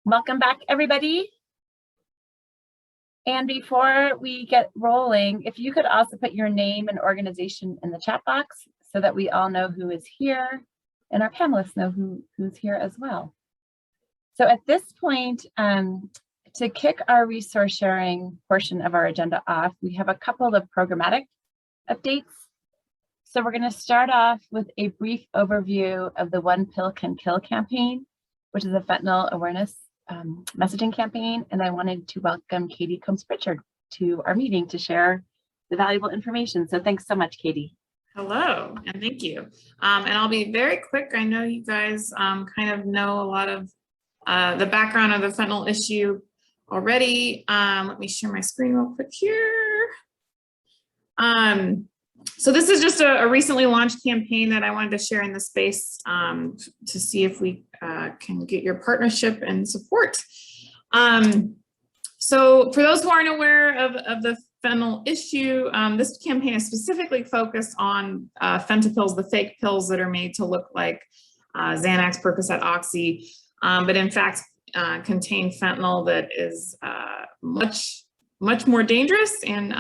Welcome back, everybody. And before we get rolling, if you could also put your name and organization in the chat box so that we all know who is here and our panelists know who's here as well. So at this point, to kick our resource sharing portion of our agenda off, we have a couple of programmatic updates. So we're going to start off with a brief overview of the One Pill Can Kill campaign, which is a fentanyl awareness messaging campaign. And I wanted to welcome Katie Combs-Pritchard to our meeting to share the valuable information. So thanks so much, Katie. Hello, and thank you. And I'll be very quick. I know you guys kind of know a lot of the background of the fentanyl issue already. Let me share my screen real quick here. So this is just a recently launched campaign that I wanted to share in the space to see if we can get your partnership and support. So for those who aren't aware of the fentanyl issue, this campaign is specifically focused on fentanyls, the fake pills that are made to look like Xanax, Percocet, Oxy, but in fact contain fentanyl that is much more dangerous, and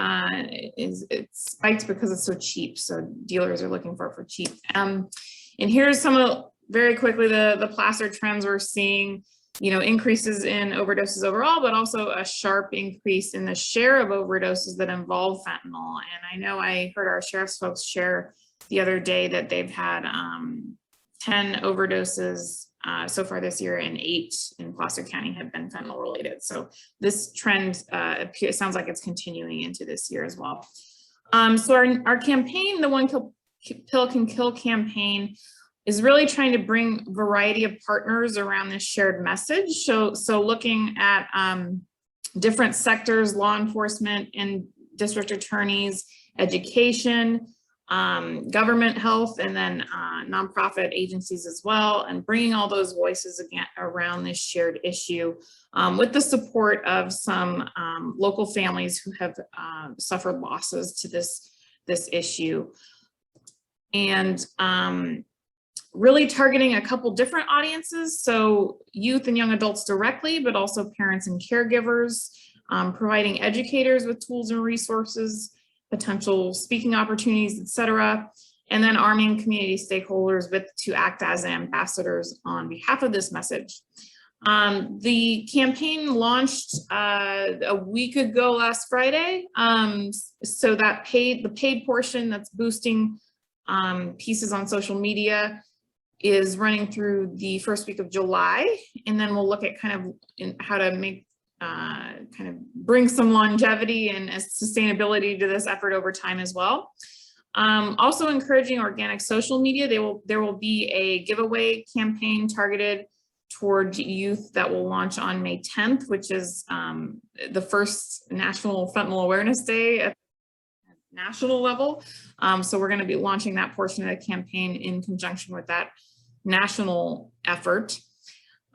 it spikes because it's so cheap. So dealers are looking for it for cheap. And here's some of very quickly the placer trends we're seeing. You know, increases in overdoses overall, but also a sharp increase in the share of overdoses that involve fentanyl. And I know I heard our sheriff's folks share the other day that they've had 10 overdoses so far this year, and 8 in Placer County have been fentanyl related. So this trend sounds like it's continuing into this year as well. So our campaign, the One Pill Can Kill campaign, is really trying to bring a variety of partners around this shared message. So looking at different sectors, law enforcement and district attorneys, education, government, health, and then nonprofit agencies as well, and bringing all those voices again around this shared issue with the support of some local families who have suffered losses to this issue. And really targeting a couple different audiences, so youth and young adults directly, but also parents and caregivers, providing educators with tools and resources, potential speaking opportunities, etc., and then arming community stakeholders to act as ambassadors on behalf of this message. The campaign launched a week ago last Friday, so that the paid portion that's boosting pieces on social media is running through the first week of July, and then we'll look at kind of how to make kind of bring some longevity and sustainability to this effort over time as well. Also encouraging organic social media. There will be a giveaway campaign targeted toward youth that will launch on May 10th, which is the first National Fentanyl Awareness Day at national level. So we're going to be launching that portion of the campaign in conjunction with that national effort.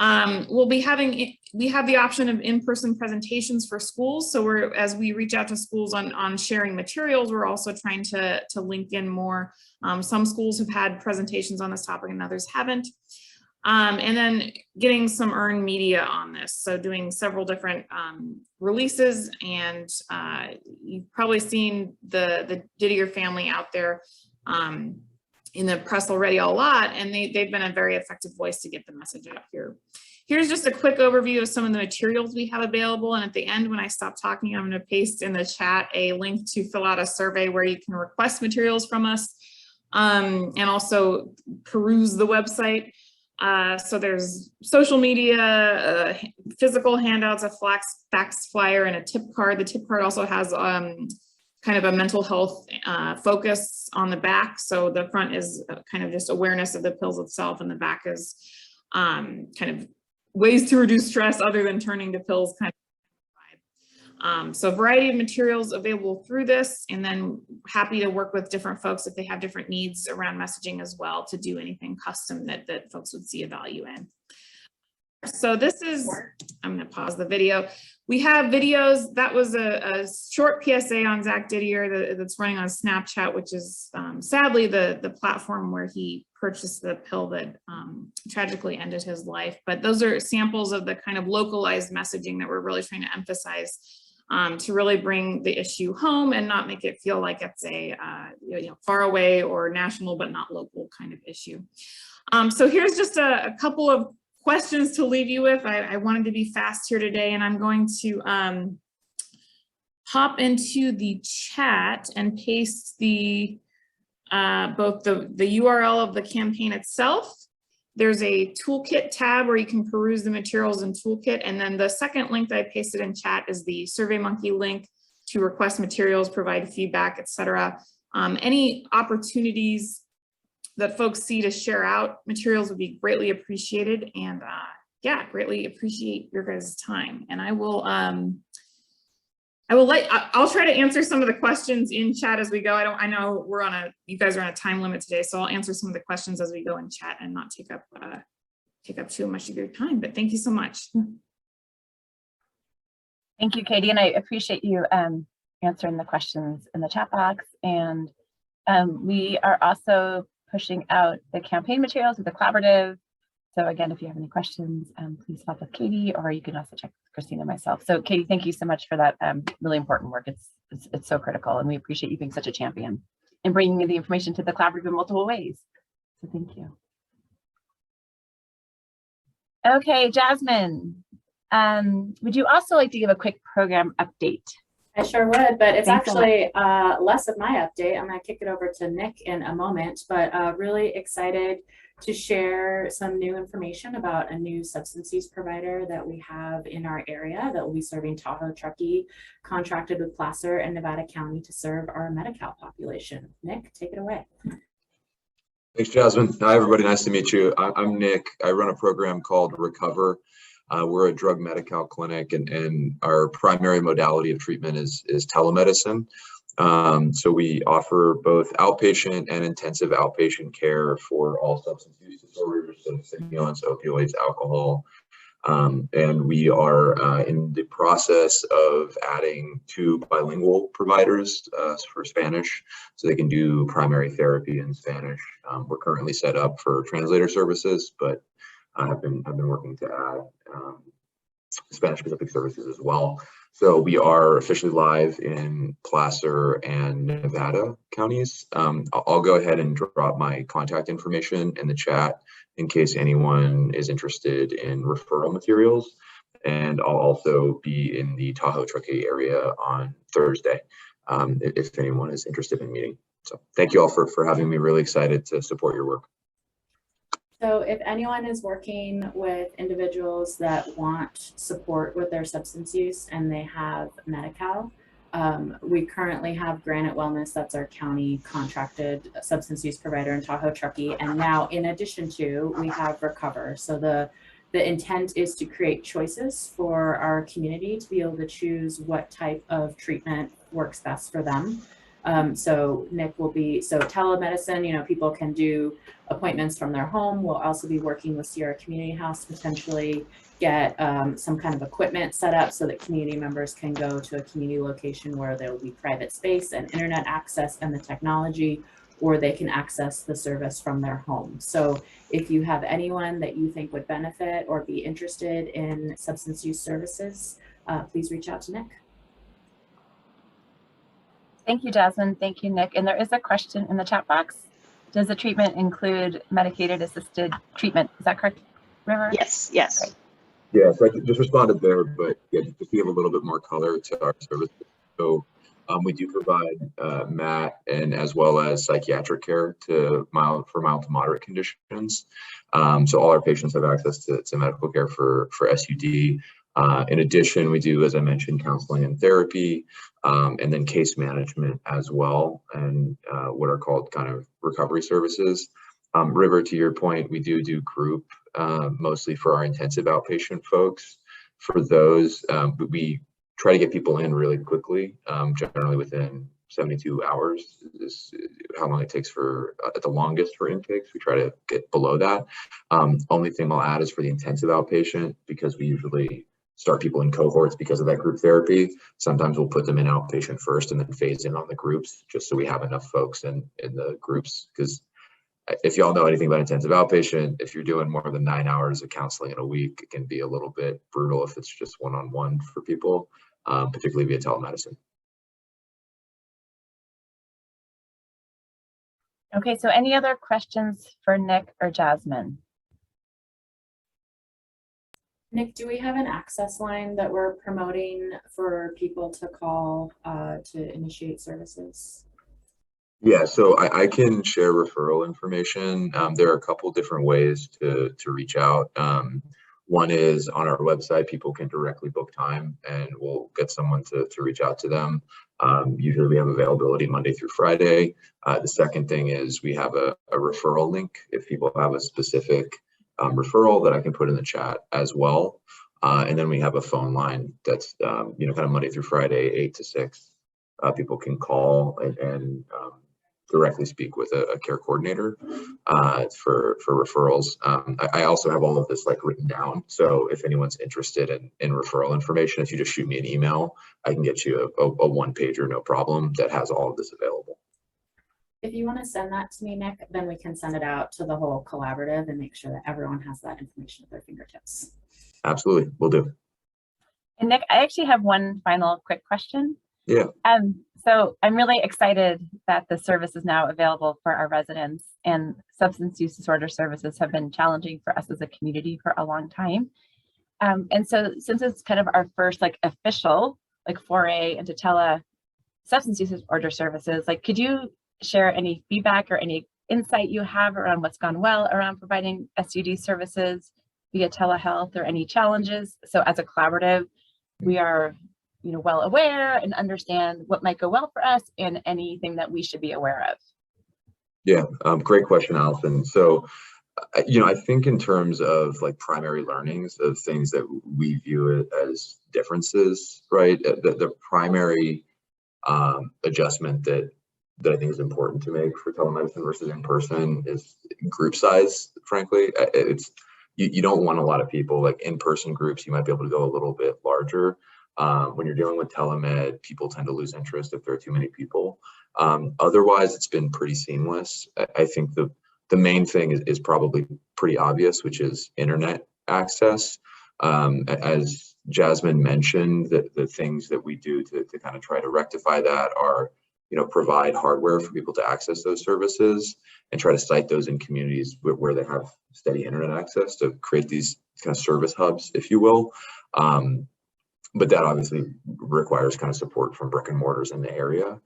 We have the option of in-person presentations for schools. So as we reach out to schools on sharing materials, we're also trying to link in more. Some schools have had presentations on this topic and others haven't. And then getting some earned media on this. So doing several different releases, and you've probably seen the Didier family out there in the press already a lot, and they've been a very effective voice to get the message out here. Here's just a quick overview of some of the materials we have available. And at the end, when I stop talking, I'm going to paste in the chat a link to fill out a survey where you can request materials from us, and also peruse the website. So there's social media, physical handouts, a fax flyer, and a tip card. The tip card also has kind of a mental health focus on the back. So the front is kind of just awareness of the pills itself, and the back is kind of ways to reduce stress other than turning to pills kind of. So a variety of materials available through this, and then happy to work with different folks if they have different needs around messaging as well, to do anything custom that folks would see a value in. So this is, I'm going to pause the video. We have videos. That was a short PSA on Zach Didier that's running on Snapchat, which is sadly the platform where he purchased the pill that tragically ended his life. But those are samples of the kind of localized messaging that we're really trying to emphasize to really bring the issue home and not make it feel like it's a far away or national but not local kind of issue. So here's just a couple of questions to leave you with. I wanted to be fast here today, and I'm going to hop into the chat and paste the both the URL of the campaign itself. There's a toolkit tab where you can peruse the materials in toolkit, and then the second link that I pasted in chat is the SurveyMonkey link to request materials, provide feedback, etc. Any opportunities that folks see to share out materials would be greatly appreciated, and yeah, greatly appreciate your guys' time. And I'll try to answer some of the questions in chat as we go. I know you guys are on a time limit today, so I'll answer some of the questions as we go in chat and not take up too much of your time, but thank you so much. Thank you, Katie, and I appreciate you answering the questions in the chat box. And we are also pushing out the campaign materials with the collaborative. So again, if you have any questions, please follow up with Katie, or you can also check with Christina and myself. So Katie, thank you so much for that really important work. It's so critical, and we appreciate you being such a champion and bringing the information to the collaborative in multiple ways. So thank you. Okay, Jasmine, would you also like to give a quick program update? I sure would, but it's Thanks actually less of my update. I'm going to kick it over to Nick in a moment, but really excited to share some new information about a new substance use provider that we have in our area that will be serving Tahoe, Truckee, contracted with Placer and Nevada County to serve our Medi-Cal population. Nick, take it away. Thanks, Jasmine. Hi, everybody. Nice to meet you. I'm Nick. I run a program called Recover. We're a drug Medi-Cal clinic, and our primary modality of treatment is telemedicine. So we offer both outpatient and intensive outpatient care for all substance use disorders, so stimulants, opioids, alcohol. And we are in the process of adding 2 bilingual providers for Spanish, so they can do primary therapy in Spanish. We're currently set up for translator services, but I've been working to add Spanish-specific services as well. So we are officially live in Placer and Nevada counties. I'll go ahead and drop my contact information in the chat in case anyone is interested in referral materials. And I'll also be in the Tahoe, Truckee area on Thursday if anyone is interested in meeting. So thank you all for having me. Really excited to support your work. So if anyone is working with individuals that want support with their substance use and they have Medi-Cal, we currently have Granite Wellness, that's our county contracted substance use provider in Tahoe, Truckee. And now in addition to, we have Recover. So the intent is to create choices for our community to be able to choose what type of treatment works best for them. So Nick will be, so telemedicine, people can do appointments from their home. We'll also be working with Sierra Community House to potentially get some kind of equipment set up so that community members can go to a community location where there will be private space and internet access and the technology, or they can access the service from their home. So if you have anyone that you think would benefit or be interested in substance use services, please reach out to Nick. Thank you, Jasmine. Thank you, Nick. And there is a question in the chat box. Does the treatment include medicated assisted treatment? Is that correct, River? Yes, yes. Great. Yeah, so I just responded there, but yeah, just to give a little bit more color to our services. So we do provide MAT and as well as psychiatric care for mild to moderate conditions. So all our patients have access to medical care for SUD. In addition, we do, as I mentioned, counseling and therapy, and then case management as well, and what are called kind of recovery services. River, to your point, we do group mostly for our intensive outpatient folks. For those, we try to get people in really quickly, generally within 72 hours is how long it takes for at the longest for intakes. We try to get below that. Only thing I'll add is for the intensive outpatient, because we usually start people in cohorts because of that group therapy. Sometimes we'll put them in outpatient first and then phase in on the groups, just so we have enough folks in the groups. Because if y'all know anything about intensive outpatient, if you're doing more than 9 hours of counseling in a week, it can be a little bit brutal if it's just one-on-one for people, particularly via telemedicine. Okay, so any other questions for Nick or Jasmine? Nick, do we have an access line that we're promoting for people to call to initiate services? Yeah, so I can share referral information. There are a couple different ways to reach out. One is on our website, people can directly book time and we'll get someone to reach out to them. Usually we have availability Monday through Friday. The second thing is we have a referral link if people have a specific referral that I can put in the chat as well. And then we have a phone line that's, kind of Monday through Friday, 8 to 6. People can call and directly speak with a care coordinator for referrals. I also have all of this written down. So if anyone's interested in referral information, if you just shoot me an email, I can get you a one-pager, no problem, that has all of this available. If you want to send that to me, Nick, then we can send it out to the whole collaborative and make sure that everyone has that information at their fingertips. Absolutely, we'll do. And Nick, I actually have one final quick question. Yeah. So I'm really excited that the service is now available for our residents, and substance use disorder services have been challenging for us as a community for a long time. And so since it's kind of our first official foray into substance use disorder services, could you share any feedback or any insight you have around what's gone well around providing SUD services via telehealth, or any challenges? So as a collaborative, we are well aware and understand what might go well for us and anything that we should be aware of. Yeah, great question, Allison. So, I think in terms of primary learnings of things that we view as differences, right? The primary adjustment that I think is important to make for telemedicine versus in person is group size. Frankly, you don't want a lot of people. In-person groups, you might be able to go a little bit larger. When you're dealing with telemed, people tend to lose interest if there are too many people. Otherwise, it's been pretty seamless. I think the main thing is probably pretty obvious, which is internet access. As Jasmine mentioned, the things that we do to kind of try to rectify that are, provide hardware for people to access those services and try to site those in communities where they have steady internet access to create these kind of service hubs, if you will. But that obviously requires kind of support from brick and mortars in the area.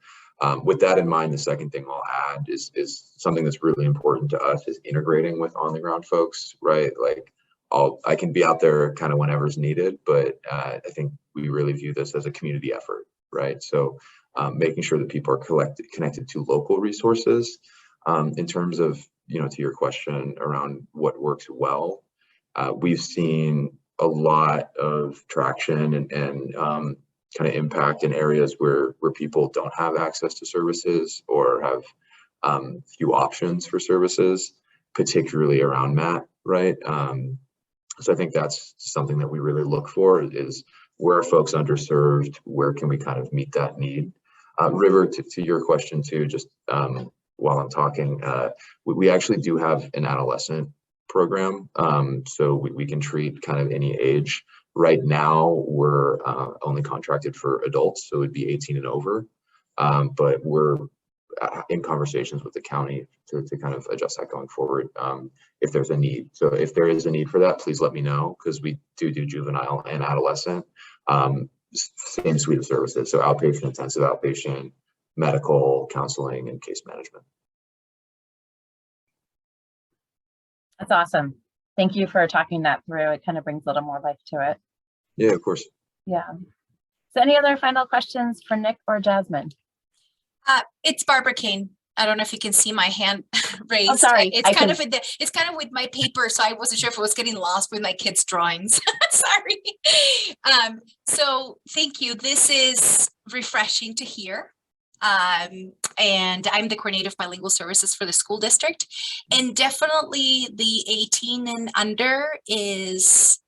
With that in mind, the second thing I'll add is something that's really important to us is integrating with on the ground folks, right? I can be out there kind of whenever's needed, but I think we really view this as a community effort, right? So making sure that people are connected to local resources. In terms of, to your question around what works well, we've seen a lot of traction and kind of impact in areas where people don't have access to services or have few options for services, particularly around MAT, right? So I think that's something that we really look for is where are folks underserved, where can we kind of meet that need? River, to your question too, just while I'm talking, we actually do have an adolescent program, so we can treat kind of any age. Right now, we're only contracted for adults, so it'd be 18 and over, but we're in conversations with the county to kind of adjust that going forward if there's a need. So if there is a need for that, please let me know, because we do juvenile and adolescent, same suite of services. So outpatient, intensive outpatient, medical, counseling, and case management. That's awesome. Thank you for talking that through. It kind of brings a little more life to it. Yeah, of course. Yeah. So any other final questions for Nick or Jasmine? It's Barbara Kane. I don't know if you can see my hand raised. Oh, sorry. It's kind of with my paper, so I wasn't sure if it was getting lost with my kids' drawings. Sorry. So thank you. This is refreshing to hear. And I'm the coordinator of bilingual services for the school district. And definitely the 18 and under is,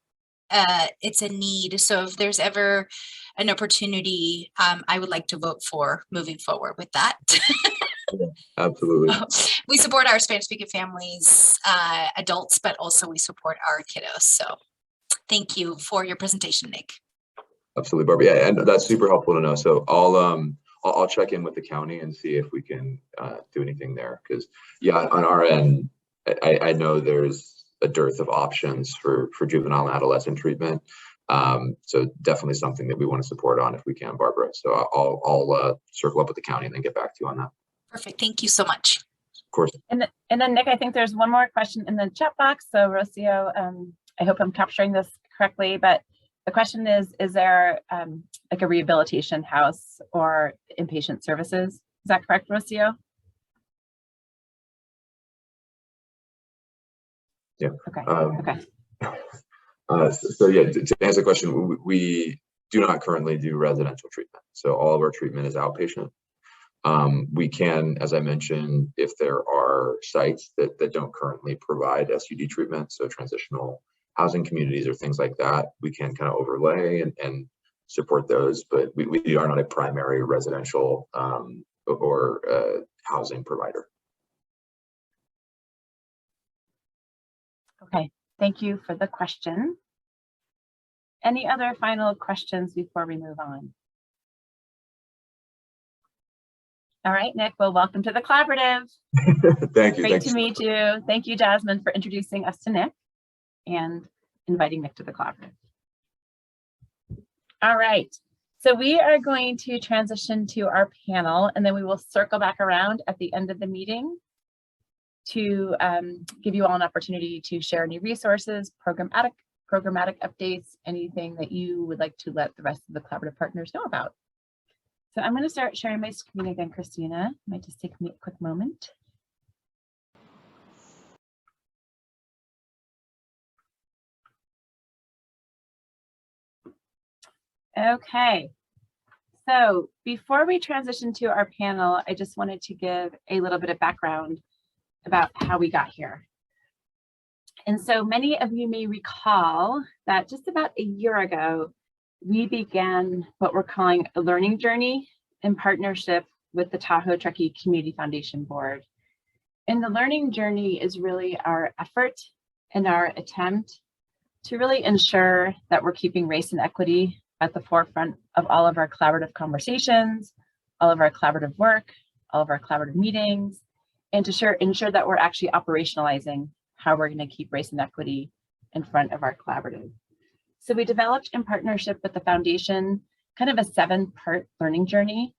it's a need. So if there's ever an opportunity, I would like to vote for moving forward with that. Absolutely. We support our Spanish-speaking families, adults, but also we support our kiddos. So thank you for your presentation, Nick. Absolutely, Barbie. Yeah, and that's super helpful to know. So I'll check in with the county and see if we can do anything there. Because yeah, on our end, I know there's a dearth of options for juvenile and adolescent treatment. So definitely something that we want to support on if we can, Barbara. So I'll circle up with the county and then get back to you on that. Perfect. Thank you so much. Of course. And then Nick, I think there's one more question in the chat box. So Rocio, I hope I'm capturing this correctly, but the question is there like a rehabilitation house or inpatient services? Is that correct, Rocio? Yeah. Okay. So yeah, to answer the question, we do not currently do residential treatment. So all of our treatment is outpatient. We can, as I mentioned, if there are sites that don't currently provide SUD treatment, so transitional housing communities or things like that, we can kind of overlay and support those, but we are not a primary residential or housing provider. Okay, thank you for the question. Any other final questions before we move on? All right, Nick, well, welcome to the collaborative. Thank you. Great to meet you. Thank you, Jasmine, for introducing us to Nick and inviting Nick to the collaborative. All right, so we are going to transition to our panel, and then we will circle back around at the end of the meeting to give you all an opportunity to share any resources, programmatic updates, anything that you would like to let the rest of the collaborative partners know about. So I'm going to start sharing my screen again, Christina. It might just take me a quick moment. Okay, so before we transition to our panel, I just wanted to give a little bit of background about how we got here. And so many of you may recall that just about a year ago, we began what we're calling a learning journey in partnership with the Tahoe Truckee Community Foundation Board. And the learning journey is really our effort and our attempt to really ensure that we're keeping race and equity at the forefront of all of our collaborative conversations, all of our collaborative work, all of our collaborative meetings, and to ensure that we're actually operationalizing how we're going to keep race and equity in front of our collaborative. So we developed in partnership with the foundation kind of a 7-part learning journey.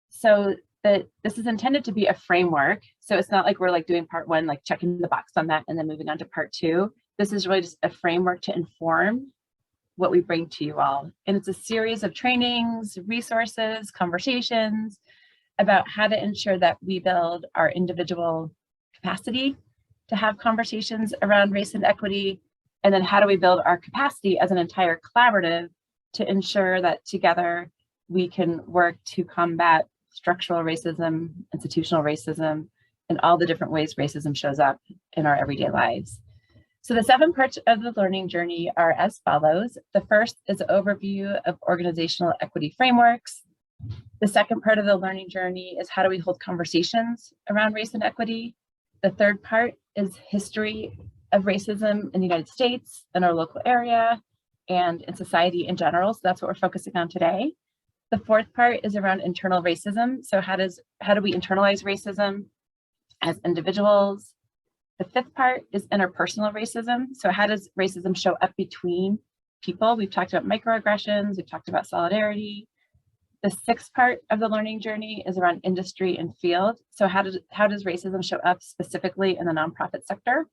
So this is intended to be a framework. So it's not like we're like doing part 1, like checking the box on that and then moving on to part 2. This is really just a framework to inform what we bring to you all. And it's a series of trainings, resources, conversations about how to ensure that we build our individual capacity to have conversations around race and equity. And then how do we build our capacity as an entire collaborative to ensure that together we can work to combat structural racism, institutional racism, and all the different ways racism shows up in our everyday lives. So the 7 parts of the learning journey are as follows. The first is an overview of organizational equity frameworks. The second part of the learning journey is how do we hold conversations around race and equity. The third part is history of racism in the United States and our local area and in society in general. So that's what we're focusing on today. The fourth part is around internal racism. So how do we internalize racism as individuals? The fifth part is interpersonal racism. So how does racism show up between people? We've talked about microaggressions, we've talked about solidarity. The sixth part of the learning journey is around industry and field. So how does racism show up specifically in the nonprofit sector?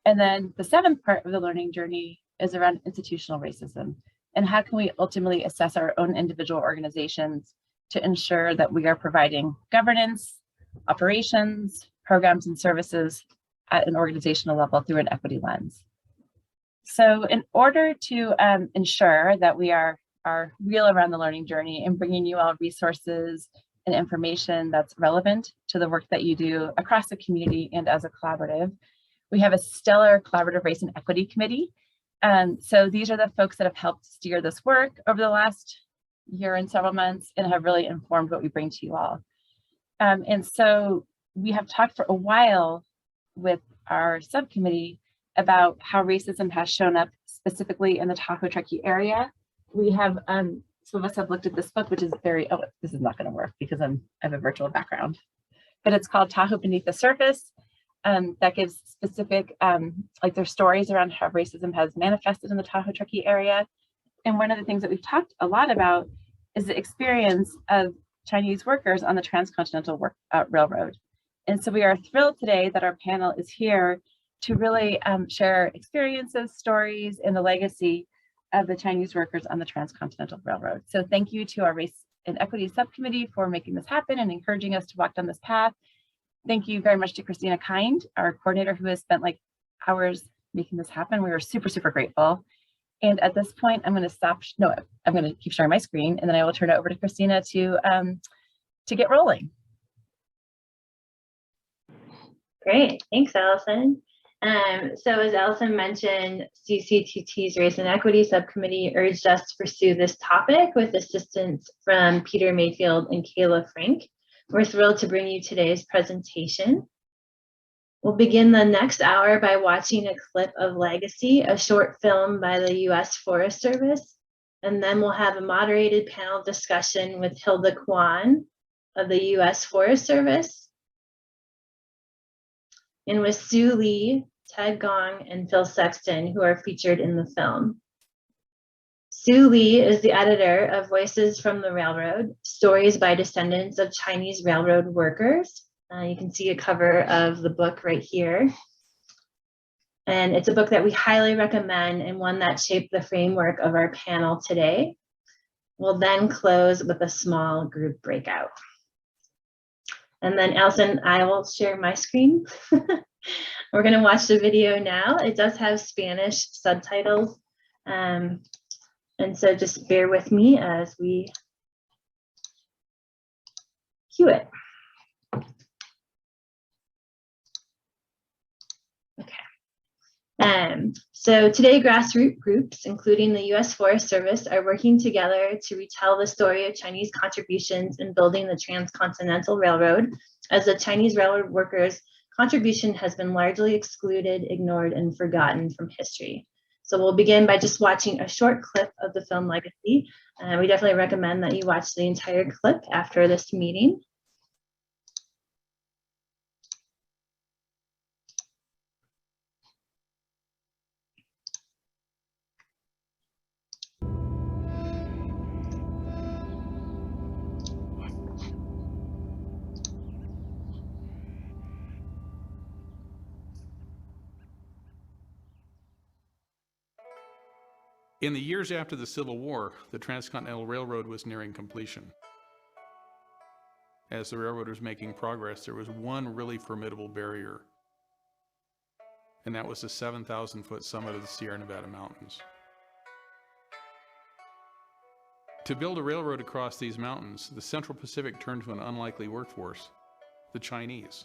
And then the seventh part of the learning journey is around institutional racism. And how can we ultimately assess our own individual organizations to ensure that we are providing governance, operations, programs, and services at an organizational level through an equity lens. So in order to ensure that we are real around the learning journey and bringing you all resources and information that's relevant to the work that you do across the community and as a collaborative. We have a stellar collaborative race and equity committee. So these are the folks that have helped steer this work over the last year and several months and have really informed what we bring to you all. And so we have talked for a while with our subcommittee about how racism has shown up specifically in the Tahoe Truckee area. We have, some of us have looked at this book, which is very, oh, this is not going to work because I have a virtual background, but it's called Tahoe Beneath the Surface. That gives specific, like their stories around how racism has manifested in the Tahoe Truckee area. And one of the things that we've talked a lot about is the experience of Chinese workers on the Transcontinental Railroad. And so we are thrilled today that our panel is here to really share experiences, stories, and the legacy of the Chinese workers on the Transcontinental Railroad. So thank you to our Race and Equity Subcommittee for making this happen and encouraging us to walk down this path. Thank you very much to Christina Kind, our coordinator, who has spent like hours making this happen. We are super, super grateful. And at this point, I'm going to stop. No, I'm going to keep sharing my screen, and then I will turn it over to Christina to get rolling. Great, thanks, Allison. So as Allison mentioned, CCTT's Race and Equity Subcommittee urged us to pursue this topic with assistance from Peter Mayfield and Kayla Frank. We're thrilled to bring you today's presentation. We'll begin the next hour by watching a clip of Legacy, a short film by the U.S. Forest Service. And then we'll have a moderated panel discussion with Hilda Kwan of the U.S. Forest Service, and with Sue Lee, Ted Gong, and Phil Sexton, who are featured in the film. Sue Lee is the editor of Voices from the Railroad, Stories by Descendants of Chinese Railroad Workers. You can see a cover of the book right here. And it's a book that we highly recommend and one that shaped the framework of our panel today. We'll then close with a small group breakout. And then Allison, I will share my screen. We're going to watch the video now. It does have Spanish subtitles. And so just bear with me as we cue it. So today, grassroots groups, including the U.S. Forest Service, are working together to retell the story of Chinese contributions in building the Transcontinental Railroad, as the Chinese railroad workers' contribution has been largely excluded, ignored, and forgotten from history. So we'll begin by just watching a short clip of the film Legacy. We definitely recommend that you watch the entire clip after this meeting. In the years after the Civil War, the Transcontinental Railroad was nearing completion. As the railroad was making progress, there was one really formidable barrier, and that was the 7,000-foot summit of the Sierra Nevada mountains. To build a railroad across these mountains, the Central Pacific turned to an unlikely workforce, the Chinese.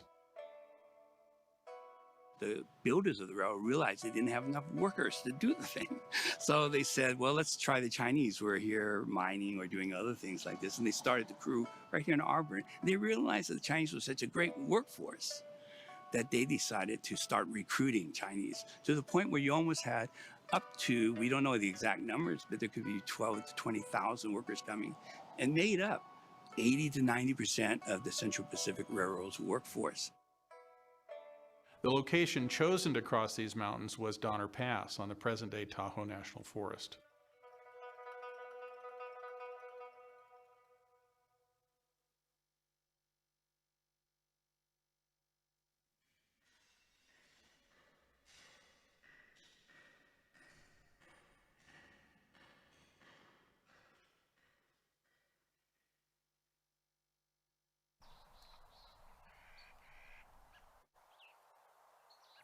The builders of the railroad realized they didn't have enough workers to do the thing. So they said, well, let's try the Chinese. We're here mining or doing other things like this. And they started the crew right here in Auburn. And they realized that the Chinese was such a great workforce that they decided to start recruiting Chinese to the point where you almost had up to, we don't know the exact numbers, but there could be 12 to 20,000 workers coming, and made up 80 to 90% of the Central Pacific Railroad's workforce. The location chosen to cross these mountains was Donner Pass on the present-day Tahoe National Forest.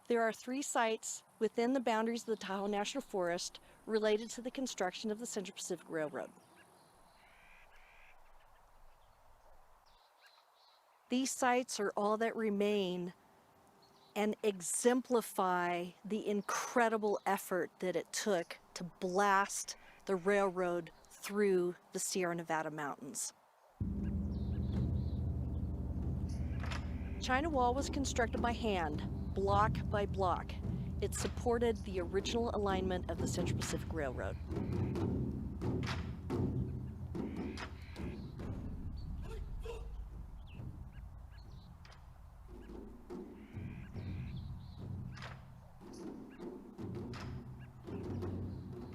There are 3 sites within the boundaries of the Tahoe National Forest related to the construction of the Central Pacific Railroad. These sites are all that remain and exemplify the incredible effort that it took to blast the railroad through the Sierra Nevada mountains. China Wall was constructed by hand, block by block. It supported the original alignment of the Central Pacific Railroad.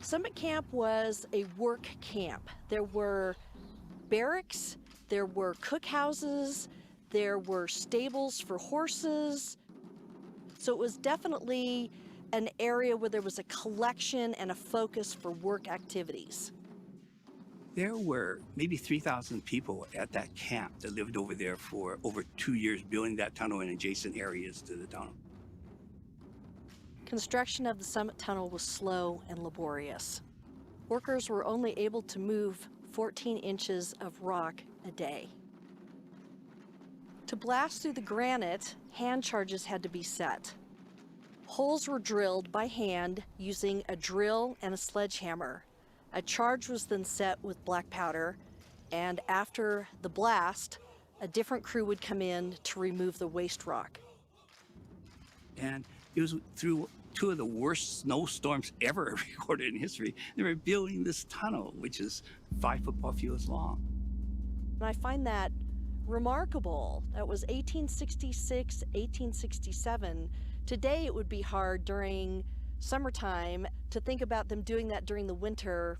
Summit Camp was a work camp. There were barracks, there were cookhouses, there were stables for horses. So it was definitely an area where there was a collection and a focus for work activities. There were maybe 3,000 people at that camp that lived over there for over 2 years, building that tunnel and adjacent areas to the tunnel. Construction of the Summit Tunnel was slow and laborious. Workers were only able to move 14 inches of rock a day. To blast through the granite, hand charges had to be set. Holes were drilled by hand using a drill and a sledgehammer. A charge was then set with black powder, and after the blast, a different crew would come in to remove the waste rock. And it was through two of the worst snowstorms ever recorded in history. They were building this tunnel, which is 5 football fields long. And I find that remarkable. That was 1866, 1867. Today it would be hard during summertime. To think about them doing that during the winter,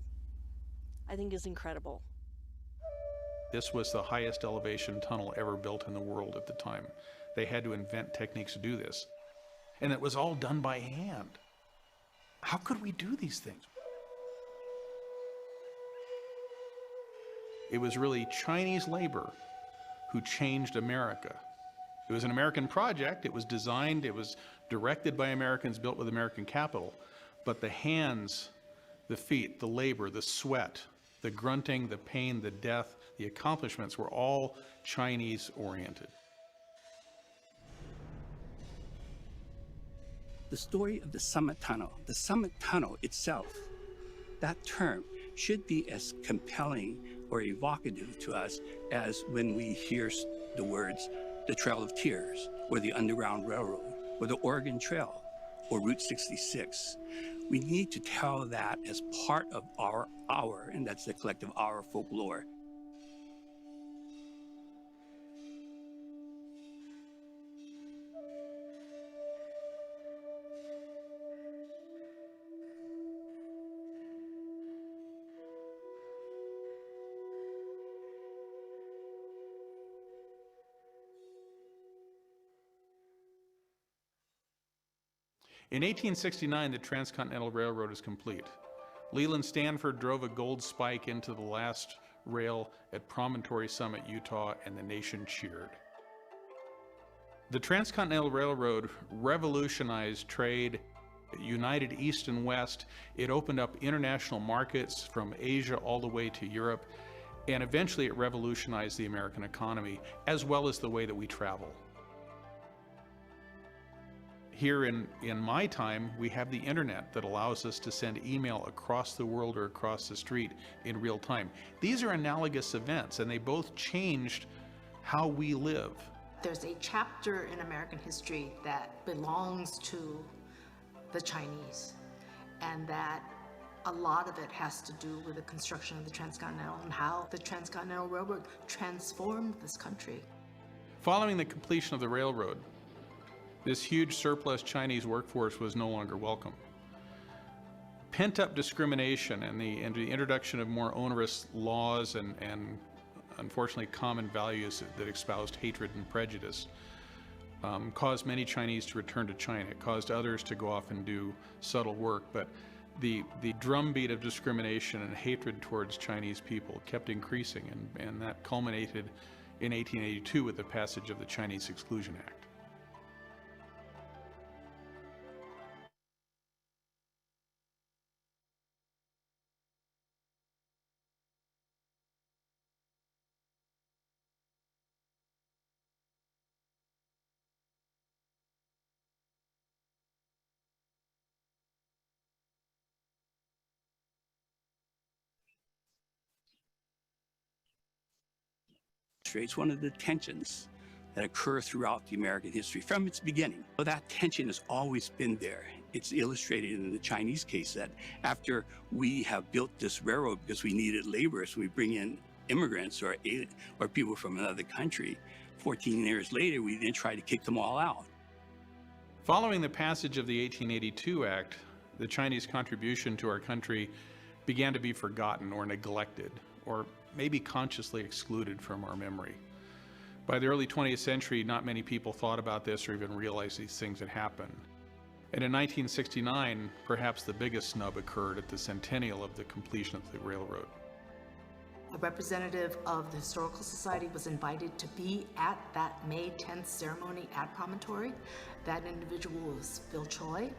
I think is incredible. This was the highest elevation tunnel ever built in the world at the time. They had to invent techniques to do this. And it was all done by hand. How could we do these things? It was really Chinese labor who changed America. It was an American project. It was designed, it was directed by Americans, built with American capital. But the hands, the feet, the labor, the sweat, the grunting, the pain, the death, the accomplishments were all Chinese oriented. The story of the Summit Tunnel itself, that term should be as compelling or evocative to us as when we hear the words, the Trail of Tears, or the Underground Railroad, or the Oregon Trail, or Route 66. We need to tell that as part of our, and that's the collective our folklore. In 1869, the Transcontinental Railroad is complete. Leland Stanford drove a gold spike into the last rail at Promontory Summit, Utah, and the nation cheered. The Transcontinental Railroad revolutionized trade. It united East and West. It opened up international markets from Asia all the way to Europe. And eventually it revolutionized the American economy, as well as the way that we travel. Here in my time, we have the internet that allows us to send email across the world or across the street in real time. These are analogous events, and they both changed how we live. There's a chapter in American history that belongs to the Chinese, and that a lot of it has to do with the construction of the Transcontinental and how the Transcontinental Railroad transformed this country. Following the completion of the railroad, this huge surplus Chinese workforce was no longer welcome. Pent-up discrimination and the introduction of more onerous laws and unfortunately common values that espoused hatred and prejudice caused many Chinese to return to China. It caused others to go off and do subtle work, but the drumbeat of discrimination and hatred towards Chinese people kept increasing, and that culminated in 1882 with the passage of the Chinese Exclusion Act. illustrates one of the tensions that occur throughout the American history from its beginning. But that tension has always been there. It's illustrated in the Chinese case that after we have built this railroad because we needed laborers, we bring in immigrants or people from another country. 14 years later, we then try to kick them all out. Following the passage of the 1882 Act, the Chinese contribution to our country began to be forgotten or neglected, or maybe consciously excluded from our memory. By the early 20th century, not many people thought about this or even realized these things had happened. And in 1969, perhaps the biggest snub occurred at the centennial of the completion of the railroad. A representative of the Historical Society was invited to be at that May 10th ceremony at Promontory. That individual was Phil Choi.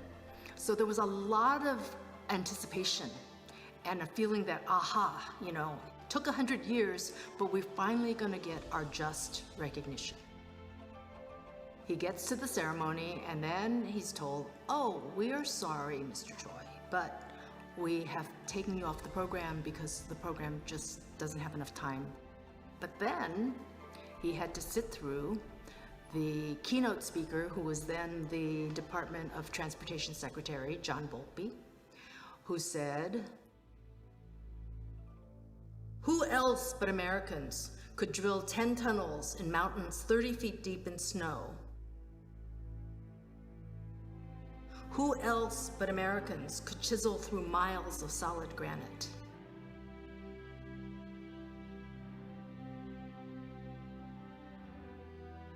So there was a lot of anticipation and a feeling that, aha, you know, took 100 years, but we're finally going to get our just recognition. He gets to the ceremony and then he's told, oh, we're sorry, Mr. Choi, but we have taken you off the program because the program just doesn't have enough time. But then he had to sit through the keynote speaker, who was then the Department of Transportation Secretary, John Volpe, who said, who else but Americans could drill 10 tunnels in mountains 30 feet deep in snow? Who else but Americans could chisel through miles of solid granite?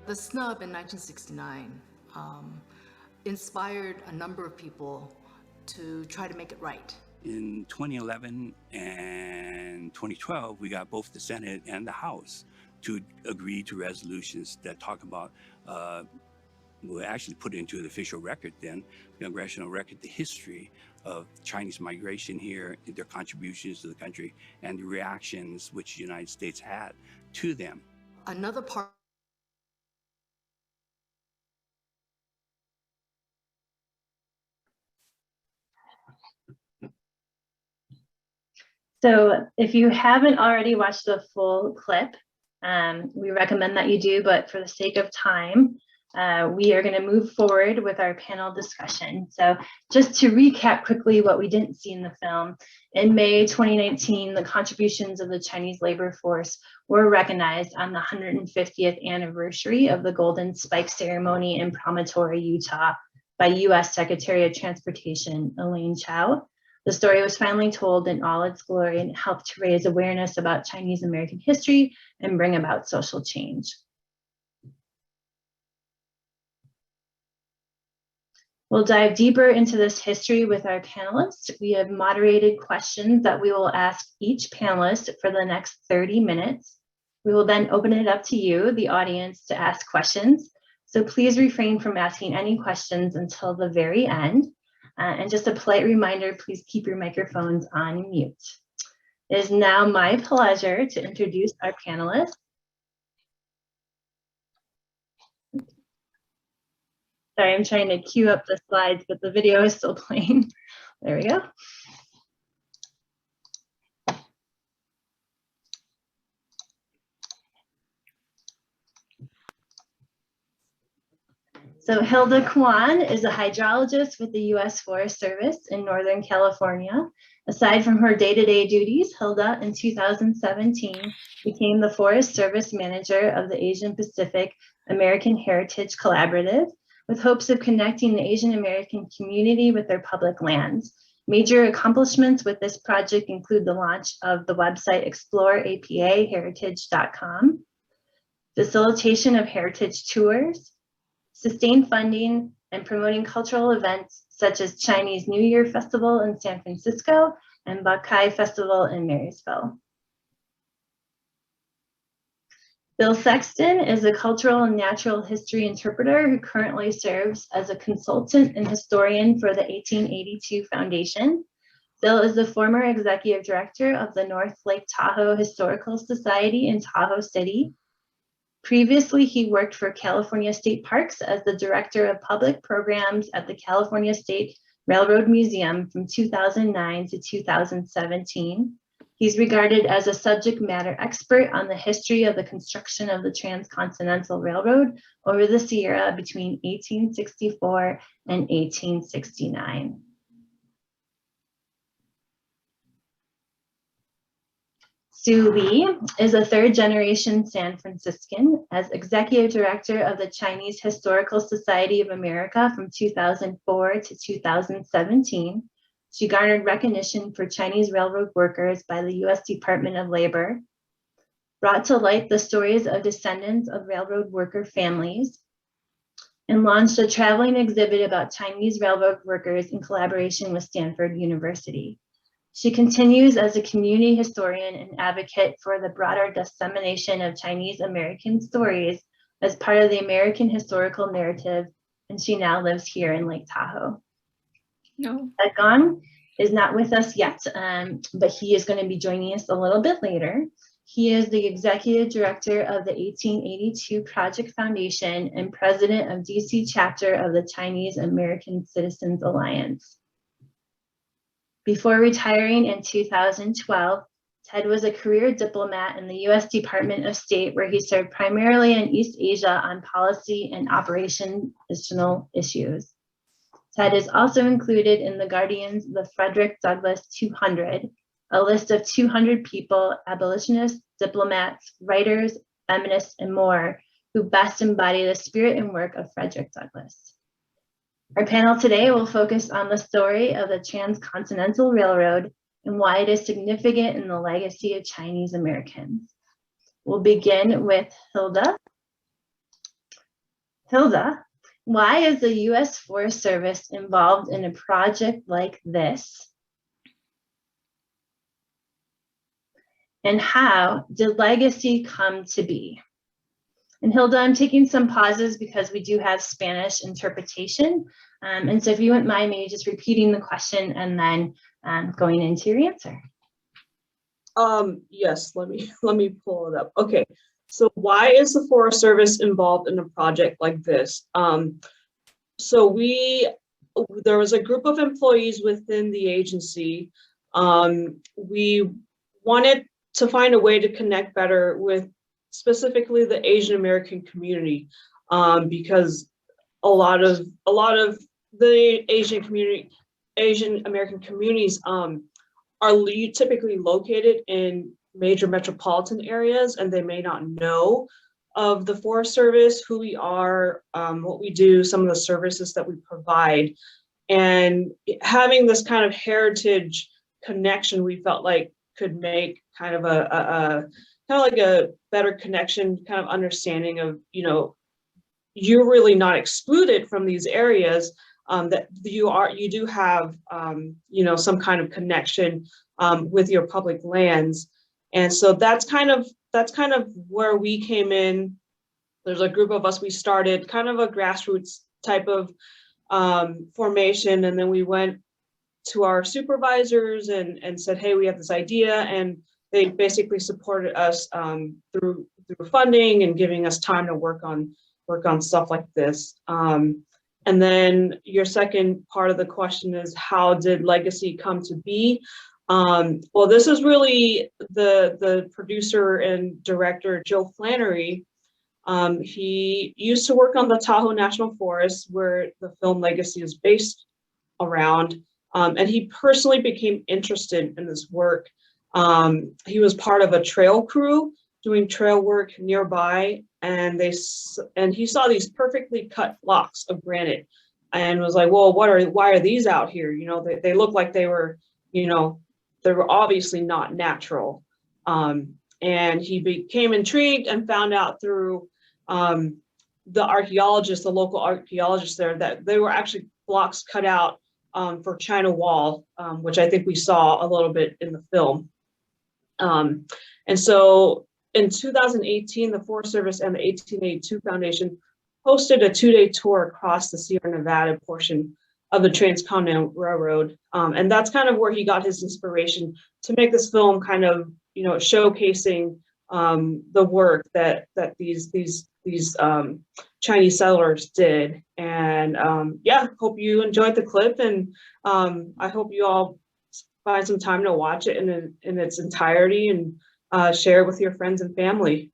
The snub in 1969 inspired a number of people to try to make it right. In 2011 and 2012, we got both the Senate and the House to agree to resolutions that talk about, we'll actually put into the official record then, the congressional record, the history of Chinese migration here, their contributions to the country, and the reactions which the United States had to them. Another part So if you haven't already watched the full clip, we recommend that you do, but for the sake of time, we are going to move forward with our panel discussion. So just to recap quickly what we didn't see in the film, in May 2019, the contributions of the Chinese labor force were recognized on the 150th anniversary of the Golden Spike ceremony in Promontory, Utah by U.S. Secretary of Transportation, Elaine Chao. The story was finally told in all its glory and helped to raise awareness about Chinese American history and bring about social change. We'll dive deeper into this history with our panelists. We have moderated questions that we will ask each panelist for the next 30 minutes. We will then open it up to you, the audience, to ask questions. So please refrain from asking any questions until the very end. And just a polite reminder, please keep your microphones on mute. It is now my pleasure to introduce our panelists. Sorry, I'm trying to queue up the slides, but the video is still playing. There we go. So Hilda Kwan is a hydrologist with the U.S. Forest Service in Northern California. Aside from her day-to-day duties, Hilda in 2017 became the Forest Service Manager of the Asian Pacific American Heritage Collaborative, with hopes of connecting the Asian American community with their public lands. Major accomplishments with this project include the launch of the website exploreapaheritage.com, facilitation of heritage tours, sustained funding, and promoting cultural events such as Chinese New Year Festival in San Francisco and Bakai Festival in Marysville. Bill Sexton is a cultural and natural history interpreter who currently serves as a consultant and historian for the 1882 Foundation. Bill is the former executive director of the North Lake Tahoe Historical Society in Tahoe City. Previously, he worked for California State Parks as the director of public programs at the California State Railroad Museum from 2009 to 2017. He's regarded as a subject matter expert on the history of the construction of the Transcontinental Railroad over the Sierra between 1864 and 1869. Sue Lee is a third-generation San Franciscan. As executive director of the Chinese Historical Society of America from 2004 to 2017. She garnered recognition for Chinese railroad workers by the U.S. Department of Labor, brought to light the stories of descendants of railroad worker families, and launched a traveling exhibit about Chinese railroad workers in collaboration with Stanford University. She continues as a community historian and advocate for the broader dissemination of Chinese American stories as part of the American historical narrative, and she now lives here in Lake Tahoe. No. Ted Gong is not with us yet, but he is going to be joining us a little bit later. He is the executive director of the 1882 Project Foundation and president of DC chapter of the Chinese American Citizens Alliance. Before retiring in 2012, Ted was a career diplomat in the U.S. Department of State, where he served primarily in East Asia on policy and operational issues. Ted is also included in the Guardian's The Frederick Douglass 200, a list of 200 people, abolitionists, diplomats, writers, feminists, and more, who best embody the spirit and work of Frederick Douglass. Our panel today will focus on the story of the Transcontinental Railroad and why it is significant in the legacy of Chinese Americans. We'll begin with Hilda. Hilda, why is the U.S. Forest Service involved in a project like this? And how did legacy come to be? And Hilda, I'm taking some pauses because we do have Spanish interpretation. And so if you wouldn't mind maybe just repeating the question and then going into your answer. Yes, let me pull it up. Okay, so why is the Forest Service involved in a project like this? So there was a group of employees within the agency. We wanted to find a way to connect better with specifically the Asian American community, because a lot of the Asian American communities are typically located in major metropolitan areas, and they may not know of the Forest Service, who we are, what we do, some of the services that we provide. And having this kind of heritage connection, we felt like could make kind of a better connection, kind of understanding of, you're really not excluded from these areas, that you do have, some kind of connection with your public lands. And so that's kind of where we came in. There's a group of us, we started kind of a grassroots type of formation, and then we went to our supervisors and said, hey, we have this idea, and they basically supported us through funding and giving us time to work on stuff like this. And then your second part of the question is, how did legacy come to be? Well, this is really the producer and director, Joe Flannery. He used to work on the Tahoe National Forest, where the film Legacy is based around. And he personally became interested in this work. He was part of a trail crew doing trail work nearby, and he saw these perfectly cut blocks of granite and was like, well, why are these out here? They look like they were obviously not natural. And he became intrigued and found out through the local archaeologist there, that they were actually blocks cut out for China Wall, which I think we saw a little bit in the film. And so in 2018, the Forest Service and the 1882 Foundation hosted a 2-day tour across the Sierra Nevada portion of the Transcontinental Railroad. And that's kind of where he got his inspiration to make this film, kind of, showcasing the work that these Chinese settlers did. And yeah, hope you enjoyed the clip, and I hope you all find some time to watch it in its entirety and share it with your friends and family.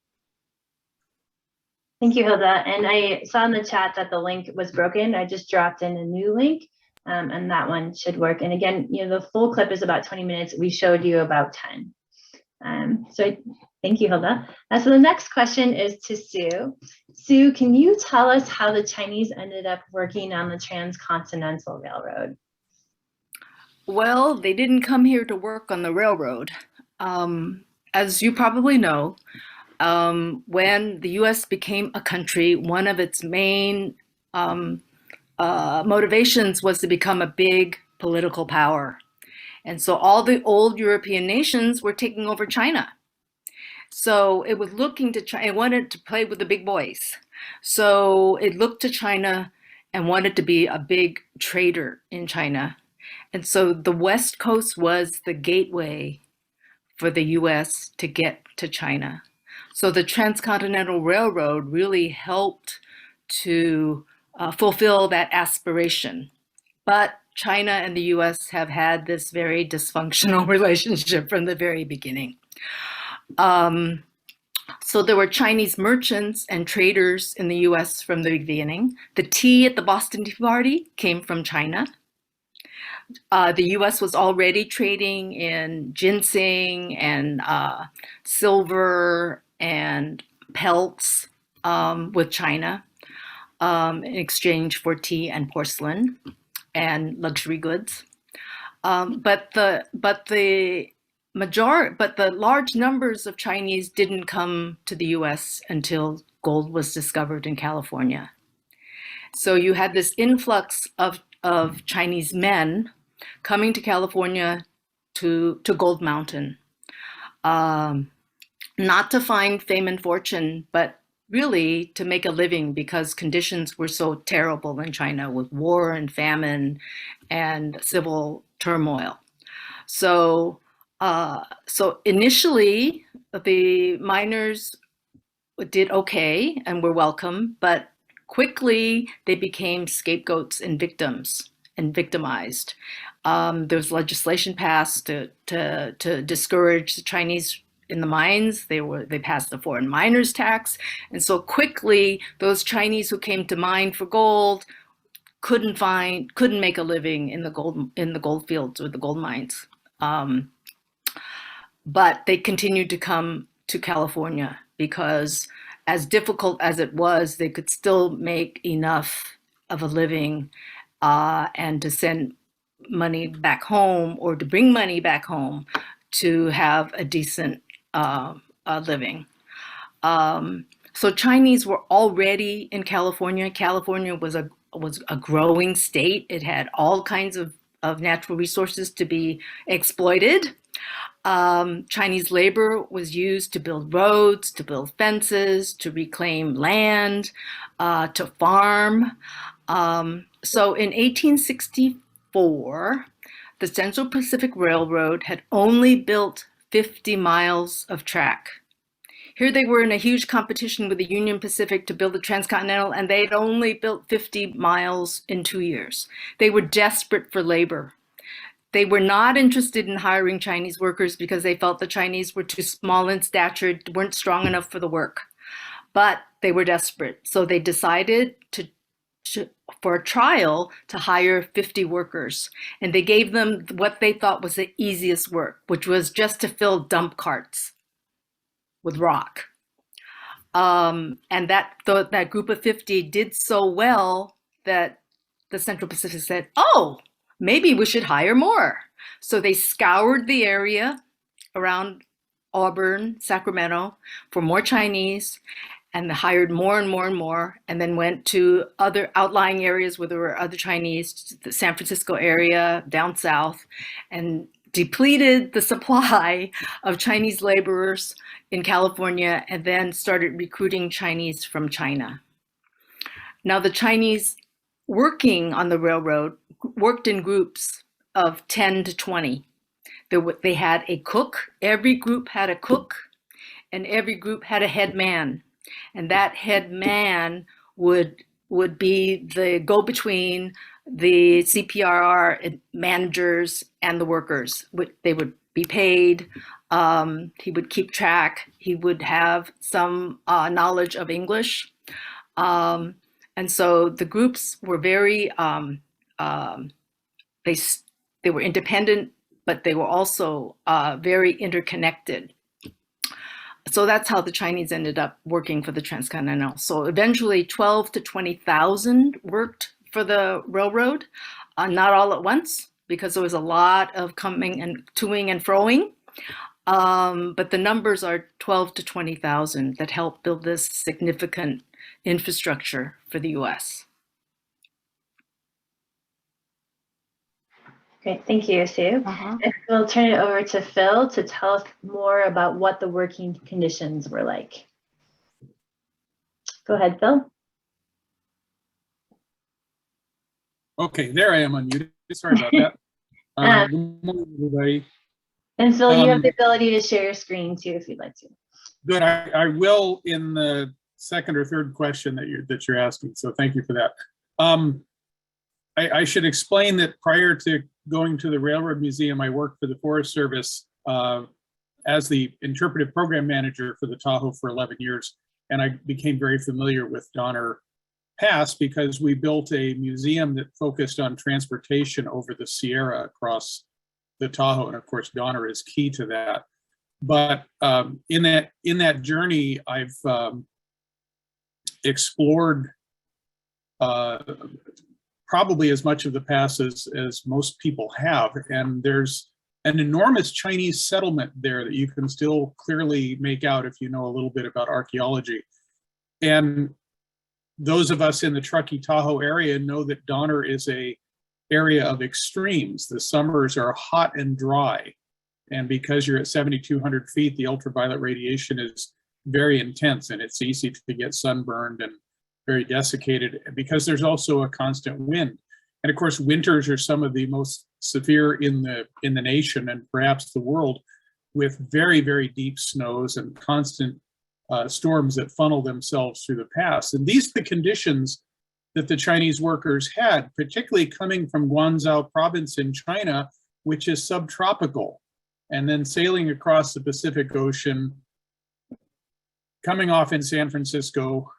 Thank you, Hilda. And I saw in the chat that the link was broken. I just dropped in a new link, and that one should work. And again, the full clip is about 20 minutes. We showed you about 10. Thank you, Hilda. So the next question is to Sue. Sue, can you tell us how the Chinese ended up working on the Transcontinental Railroad? Well, they didn't come here to work on the railroad. As you probably know, when the US became a country, one of its main motivations was to become a big political power. And so all the old European nations were taking over China. So it was looking to China, it wanted to play with the big boys. So it looked to China and wanted to be a big trader in China. And so the West Coast was the gateway for the US to get to China. So the Transcontinental Railroad really helped to fulfill that aspiration. But China and the US have had this very dysfunctional relationship from the very beginning. So there were Chinese merchants and traders in the US from the beginning. The tea at the Boston Tea Party came from China. The US was already trading in ginseng and silver and pelts with China in exchange for tea and porcelain and luxury goods. But the large numbers of Chinese didn't come to the US until gold was discovered in California. So you had this influx of Chinese men coming to California to Gold Mountain, not to find fame and fortune, but really to make a living because conditions were so terrible in China with war and famine and civil turmoil. So initially the miners did okay and were welcome, but quickly they became scapegoats and victims and victimized. There was legislation passed to discourage the Chinese in the mines. They passed the foreign miners tax, and so quickly those Chinese who came to mine for gold couldn't make a living in the gold fields or the gold mines. But they continued to come to California because, as difficult as it was, they could still make enough of a living and to send money back home or to bring money back home to have a decent living. So Chinese were already in California. California was a growing state. It had all kinds of natural resources to be exploited. Chinese labor was used to build roads, to build fences, to reclaim land, to farm. So in 1864, the Central Pacific Railroad had only built 50 miles of track. Here they were in a huge competition with the Union Pacific to build the Transcontinental, and they'd only built 50 miles in 2 years. They were desperate for labor. They were not interested in hiring Chinese workers because they felt the Chinese were too small in stature, weren't strong enough for the work. But they were desperate. So they decided for a trial to hire 50 workers. And they gave them what they thought was the easiest work, which was just to fill dump carts with rock. And that group of 50 did so well that the Central Pacific said, oh, maybe we should hire more. So they scoured the area around Auburn, Sacramento for more Chinese, and hired more and more and more, and then went to other outlying areas where there were other Chinese, the San Francisco area, down south, and depleted the supply of Chinese laborers in California, and then started recruiting Chinese from China. Now the Chinese working on the railroad worked in groups of 10 to 20. They had a cook. Every group had a cook, and every group had a head man. And that head man would would be the go-between the CPRR managers and the workers. They would be paid. He would keep track. He would have some knowledge of English. And so the groups were very, they were independent, but they were also very interconnected. So that's how the Chinese ended up working for the Transcontinental. So eventually 12 to 20,000 worked for the railroad, not all at once, because there was a lot of coming and toing and froing. But the numbers are 12 to 20,000 that helped build this significant infrastructure for the US. Great, thank you, Sue. And we'll turn it over to Phil to tell us more about what the working conditions were like. Go ahead, Phil. Okay, there I am unmuted. Sorry about that. Good morning, everybody. And Phil, you have the ability to share your screen too, if you'd like to. Good. I will in the second or third question that you're asking. So thank you for that. I should explain that prior to going to the Railroad Museum, I worked for the Forest Service as the interpretive program manager for the Tahoe for 11 years. And I became very familiar with Donner Pass because we built a museum that focused on transportation over the Sierra across the Tahoe. And of course, Donner is key to that. But in that journey, I've explored probably as much of the pass as most people have. And there's an enormous Chinese settlement there that you can still clearly make out if you know a little bit about archaeology. And those of us in the Truckee Tahoe area know that Donner is a area of extremes. The summers are hot and dry. And because you're at 7,200 feet, the ultraviolet radiation is very intense and it's easy to get sunburned and very desiccated because there's also a constant wind. And of course, winters are some of the most severe in the nation and perhaps the world, with very, very deep snows and constant storms that funnel themselves through the pass. And these are the conditions that the Chinese workers had, particularly coming from Guangzhou province in China, which is subtropical, and then sailing across the Pacific Ocean, coming off in San Francisco,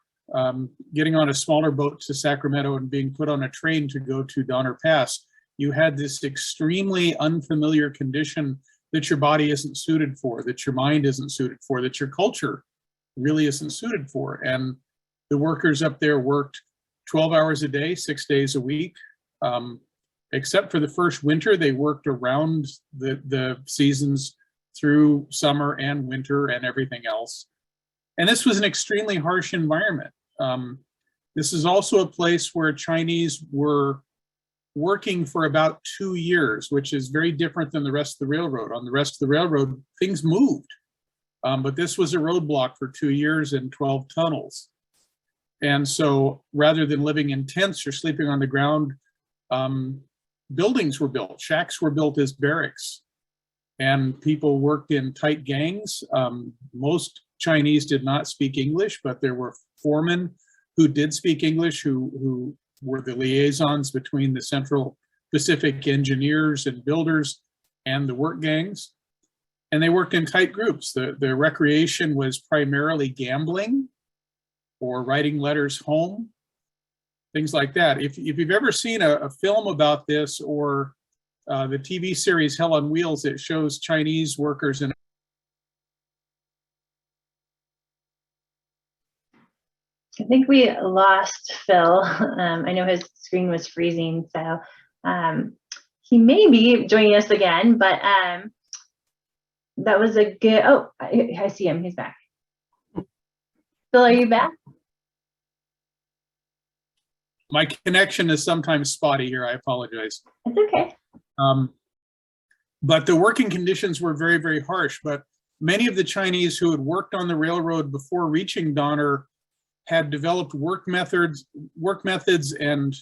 getting on a smaller boat to Sacramento and being put on a train to go to Donner Pass. You had this extremely unfamiliar condition that your body isn't suited for, that your mind isn't suited for, that your culture really isn't suited for. And the workers up there worked 12 hours a day, 6 days a week. Except for the first winter, they worked around the seasons through summer and winter and everything else. And this was an extremely harsh environment. This is also a place where Chinese were working for about 2 years, which is very different than the rest of the railroad. On the rest of the railroad, things moved. But this was a roadblock for 2 years and 12 tunnels. And so rather than living in tents or sleeping on the ground, buildings were built, shacks were built as barracks, and people worked in tight gangs. Most Chinese did not speak English, but there were foremen who did speak English, who were the liaisons between the Central Pacific engineers and builders and the work gangs. And they worked in tight groups. The recreation was primarily gambling or writing letters home, things like that. If you've ever seen a film about this or the TV series Hell on Wheels, it shows Chinese workers in. I think we lost Phil. I know his screen was freezing, so he may be joining us again, but that was a good, oh, I see him, he's back. Phil, are you back? My connection is sometimes spotty here, I apologize. It's okay. But the working conditions were very, very harsh, but many of the Chinese who had worked on the railroad before reaching Donner had developed work methods and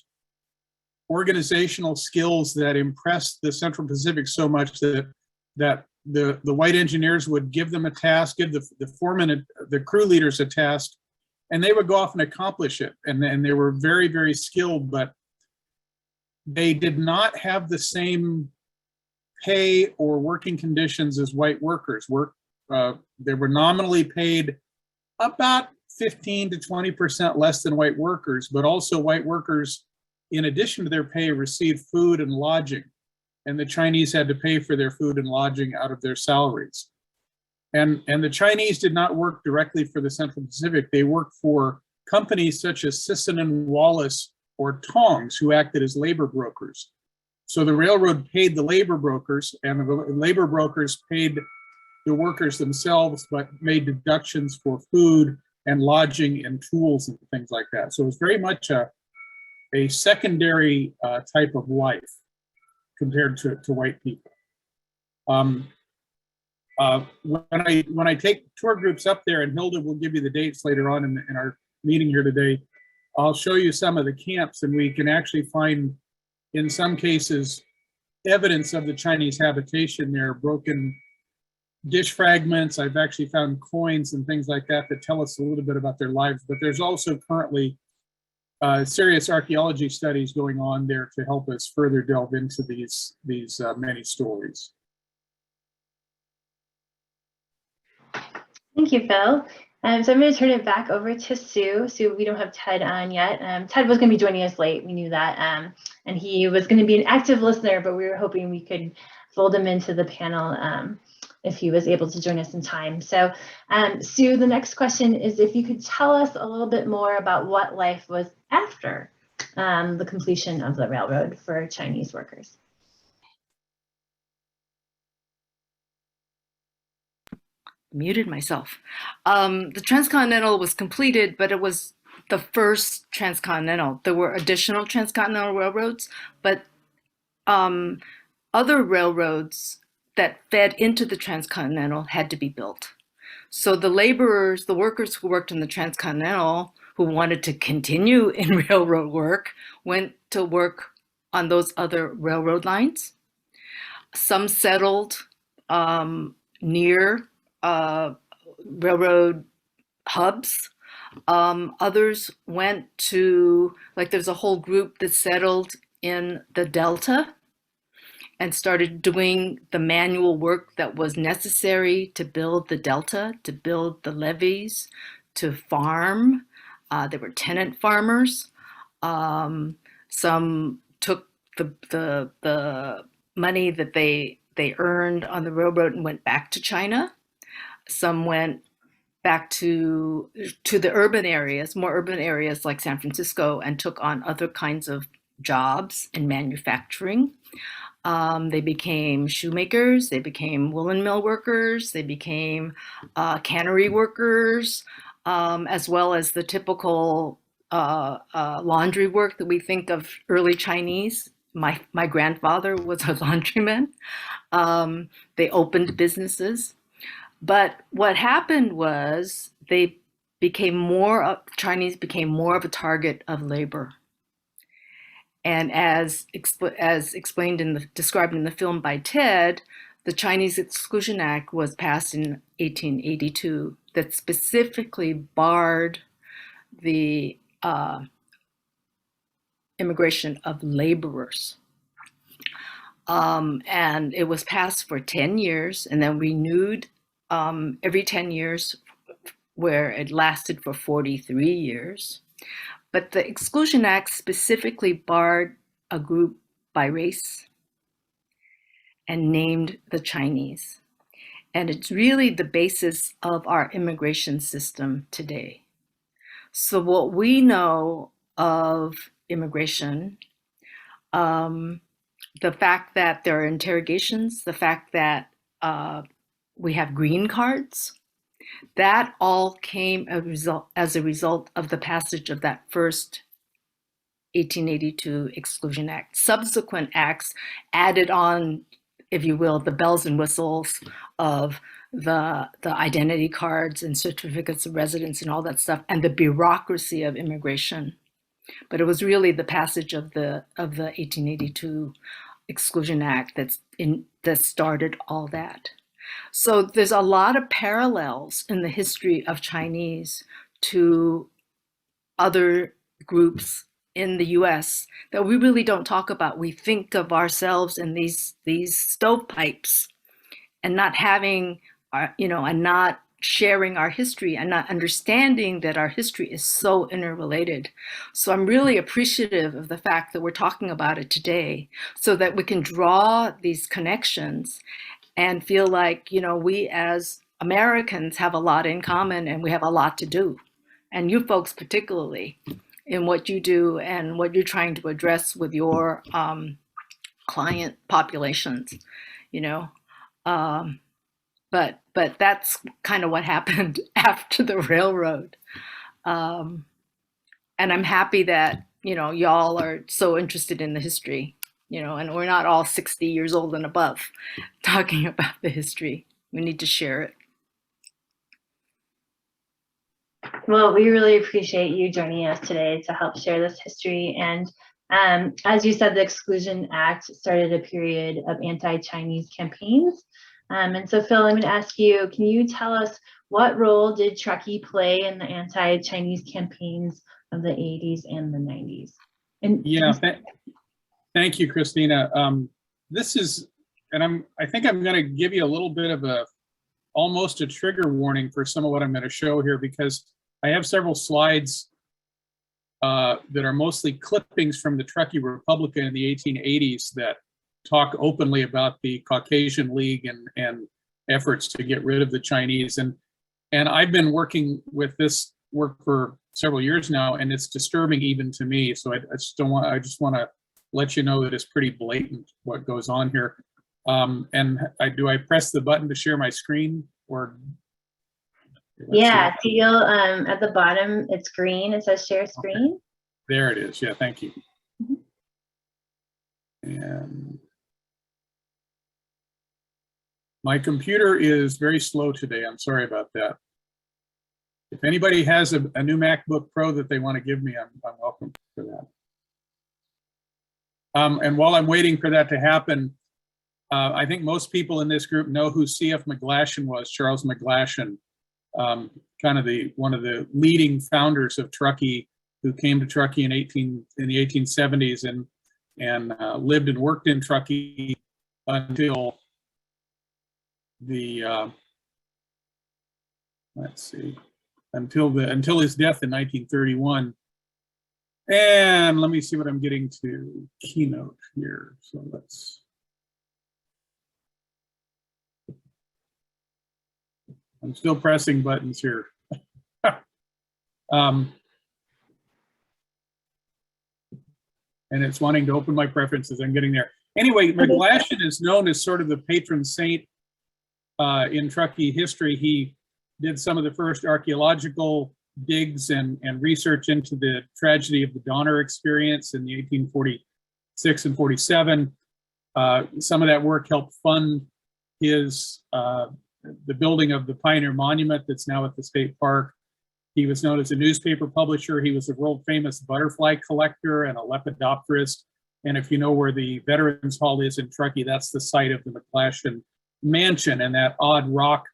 organizational skills that impressed the Central Pacific so much that the white engineers would give them a task, give the foreman, the crew leaders a task, and they would go off and accomplish it. And they were very, very skilled, but they did not have the same pay or working conditions as white workers. They were nominally paid about 15 to 20% less than white workers, but also white workers, in addition to their pay, received food and lodging. And the Chinese had to pay for their food and lodging out of their salaries. And the Chinese did not work directly for the Central Pacific. They worked for companies such as Sisson and Wallace or Tongs, who acted as labor brokers. So the railroad paid the labor brokers, and the labor brokers paid the workers themselves, but made deductions for food and lodging and tools and things like that. So it was very much a secondary type of life compared to white people. When I take tour groups up there, and Hilda will give you the dates later on in our meeting here today, I'll show you some of the camps, and we can actually find, in some cases, evidence of the Chinese habitation there, broken dish fragments. I've actually found coins and things like that that tell us a little bit about their lives, but there's also currently serious archaeology studies going on there to help us further delve into these many stories. Thank you, Phil. So I'm going to turn it back over to Sue. Sue, we don't have Ted on yet. Ted was going to be joining us late. We knew that. And he was going to be an active listener, but we were hoping we could fold him into the panel if he was able to join us in time. So Sue, the next question is if you could tell us a little bit more about what life was after the completion of the railroad for Chinese workers. Muted myself. The Transcontinental was completed, but it was the first Transcontinental. There were additional Transcontinental railroads, but other railroads that fed into the Transcontinental had to be built. So the laborers, the workers who worked in the Transcontinental, who wanted to continue in railroad work, went to work on those other railroad lines. Some settled near railroad hubs. Others went to, like there's a whole group that settled in the Delta and started doing the manual work that was necessary to build the Delta, to build the levees, to farm. There were tenant farmers. Some took the money that they earned on the railroad and went back to China. Some went back to the urban areas, more urban areas like San Francisco, and took on other kinds of jobs in manufacturing. They became shoemakers, they became woolen mill workers, they became cannery workers, as well as the typical laundry work that we think of early Chinese. My grandfather was a laundryman. They opened businesses. But what happened was Chinese became more of a target of labor. And as explained described in the film by Ted, the Chinese Exclusion Act was passed in 1882 that specifically barred the immigration of laborers. And it was passed for 10 years and then renewed every 10 years, where it lasted for 43 years. But the Exclusion Act specifically barred a group by race and named the Chinese. And it's really the basis of our immigration system today. So what we know of immigration, the fact that there are interrogations, the fact that we have green cards, that all came as a result of the passage of that first 1882 Exclusion Act. Subsequent acts added on, if you will, the bells and whistles of the identity cards and certificates of residence and all that stuff, and the bureaucracy of immigration. But it was really the passage of the 1882 Exclusion Act that started all that. So there's a lot of parallels in the history of Chinese to other groups in the US that we really don't talk about. We think of ourselves in these stovepipes and not having our, and not sharing our history and not understanding that our history is so interrelated. So I'm really appreciative of the fact that we're talking about it today so that we can draw these connections and feel like, we as Americans have a lot in common and we have a lot to do. And you folks particularly in what you do and what you're trying to address with your client populations, But that's kind of what happened after the railroad. And I'm happy that, y'all are so interested in the history, and we're not all 60 years old and above talking about the history. We need to share it. Well, we really appreciate you joining us today to help share this history. And as you said, the Exclusion Act started a period of anti-Chinese campaigns. And so, Phil, I'm going to ask you, can you tell us what role did Truckee play in the anti-Chinese campaigns of the 80s and the 90s? And yeah, thank you, Christina. This is, and I think I'm going to give you a little bit of almost a trigger warning for some of what I'm going to show here, because I have several slides that are mostly clippings from the Truckee Republican in the 1880s that talk openly about the Caucasian League and efforts to get rid of the Chinese. And I've been working with this work for several years now, and it's disturbing even to me. So I just want to let you know that it's pretty blatant what goes on here. Do I press the button to share my screen, or? Yeah, so you'll at the bottom, it's green. It says share screen. Okay. There it is. Yeah, thank you. Mm-hmm. And my computer is very slow today. I'm sorry about that. If anybody has a new MacBook Pro that they want to give me, I'm welcome for that. And while I'm waiting for that to happen, I think most people in this group know who C.F. McGlashan was, Charles McGlashan, kind of one of the leading founders of Truckee, who came to Truckee in the 1870s and lived and worked in Truckee until until his death in 1931. And let me see what I'm getting to keynote here. So I'm still pressing buttons here. And it's wanting to open my preferences. I'm getting there. Anyway, McGlashan is known as sort of the patron saint in Truckee history. He did some of the first archaeological digs and research into the tragedy of the Donner experience in the 1846 and 47. Some of that work helped fund his the building of the Pioneer Monument that's now at the state park. He was known as a newspaper publisher. He was a world famous butterfly collector and a lepidopterist. And if you know where the Veterans Hall is in Truckee, that's the site of the McGlashan mansion. And that odd rock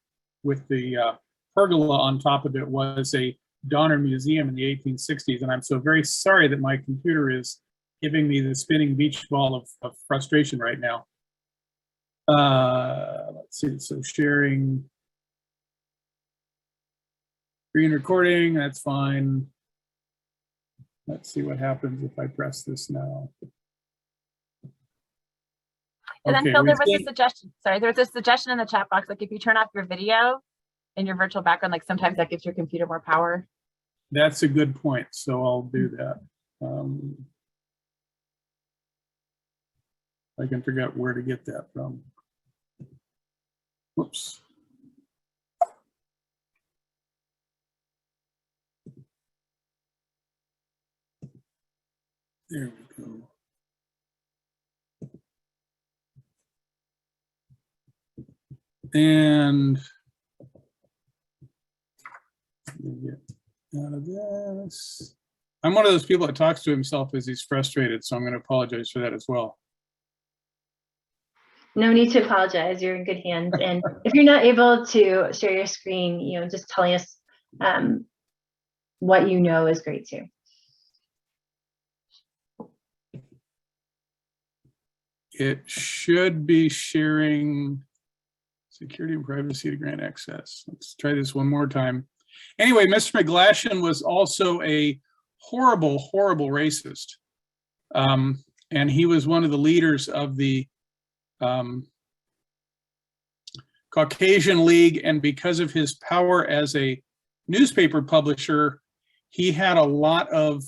with the pergola on top of it was a Donner Museum in the 1860s. And I'm so very sorry that my computer is giving me the spinning beach ball of frustration right now. Let's see, so sharing. Screen recording, that's fine. Let's see what happens if I press this now. And then Phil, there was a suggestion. Sorry, there was a suggestion in the chat box, like if you turn off your video in your virtual background, like sometimes that gives your computer more power. That's a good point. So I'll do that. I can figure out where to get that from. Whoops. There we go. And let me get out of this. I'm one of those people that talks to himself as he's frustrated, so I'm going to apologize for that as well. No need to apologize. You're in good hands. And if you're not able to share your screen, just telling us what you know is great too. It should be sharing security and privacy to grant access. Let's try this one more time. Anyway, Mr. McGlashan was also a horrible, horrible racist. And he was one of the leaders of the Caucasian League, and because of his power as a newspaper publisher, he had a lot of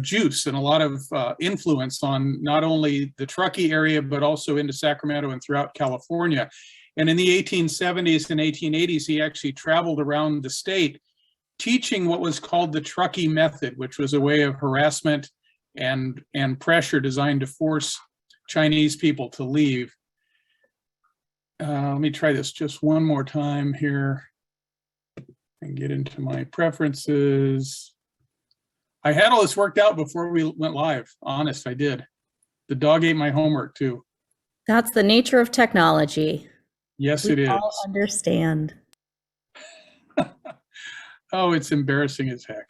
juice and a lot of influence on not only the Truckee area, but also into Sacramento and throughout California. And in the 1870s and 1880s, he actually traveled around the state teaching what was called the Truckee method, which was a way of harassment and pressure designed to force Chinese people to leave. Let me try this just one more time here and get into my preferences. I had all this worked out before we went live. Honest, I did. The dog ate my homework too. That's the nature of technology. Yes, We it is. all understand. Oh, it's embarrassing as heck.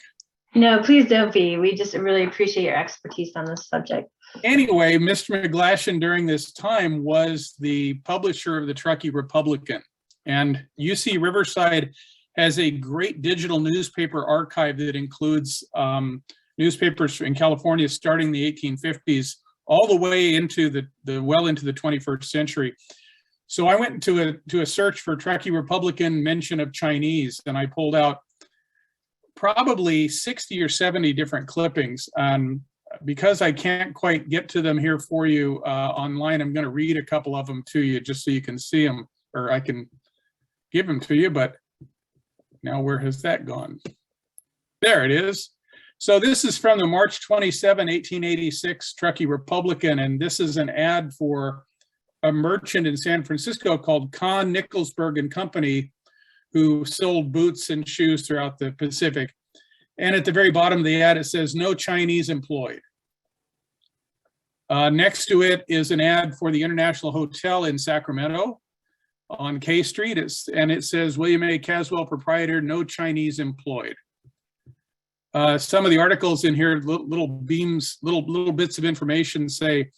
No, please don't be. We just really appreciate your expertise on this subject. Anyway, Mr. McGlashan during this time was the publisher of the Truckee Republican. And UC Riverside has a great digital newspaper archive that includes newspapers in California starting the 1850s all the way into the well into the 21st century. So I went to a search for Truckee Republican mention of Chinese, and I pulled out probably 60 or 70 different clippings. Because I can't quite get to them here for you online, I'm going to read a couple of them to you just so you can see them, or I can give them to you, but now where has that gone? There it is. So this is from the March 27, 1886 Truckee Republican, and this is an ad for a merchant in San Francisco called Kwan, Nicholsburg and Company, who sold boots and shoes throughout the Pacific. And at the very bottom of the ad, it says, "No Chinese employed." Next to it is an ad for the International Hotel in Sacramento on K Street. And it says, "William A. Caswell, proprietor, no Chinese employed." Some of the articles in here, little beams, little bits of information say,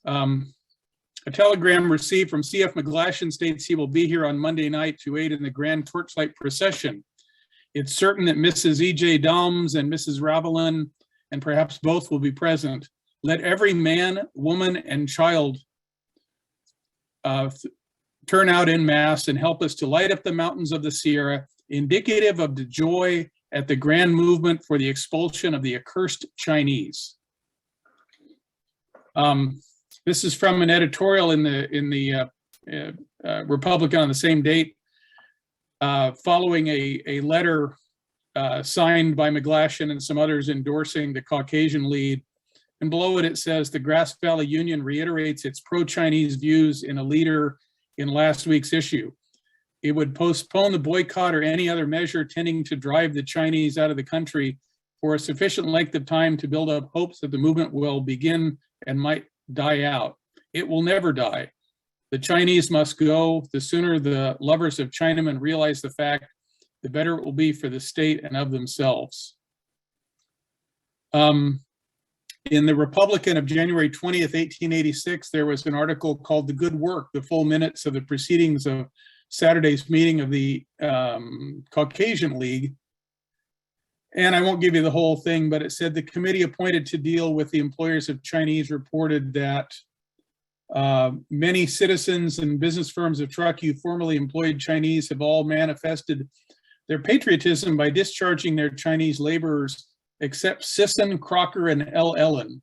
a telegram received from C.F. McGlashan states he will be here on Monday night to aid in the grand torchlight procession. It's certain that Mrs. E.J. Dahms and Mrs. Ravelin, and perhaps both, will be present. Let every man, woman, and child turn out en masse and help us to light up the mountains of the Sierra, indicative of the joy at the grand movement for the expulsion of the accursed Chinese. This is from an editorial in the Republican on the same date, following a letter signed by McGlashan and some others endorsing the Caucasian League. And below it, it says, "The Grass Valley Union reiterates its pro-Chinese views in a leader in last week's issue. It would postpone the boycott or any other measure tending to drive the Chinese out of the country for a sufficient length of time to build up hopes that the movement will begin and might die out. It will never die. The Chinese must go. The sooner the lovers of Chinamen realize the fact, the better it will be for the state and of themselves." In the Republican of January 20th, 1886, there was an article called "The Good Work," the full minutes of the proceedings of Saturday's meeting of the Caucasian League. And I won't give you the whole thing, but it said the committee appointed to deal with the employers of Chinese reported that many citizens and business firms of Truckee who formerly employed Chinese have all manifested their patriotism by discharging their Chinese laborers, except Sisson, Crocker, and L. Ellen.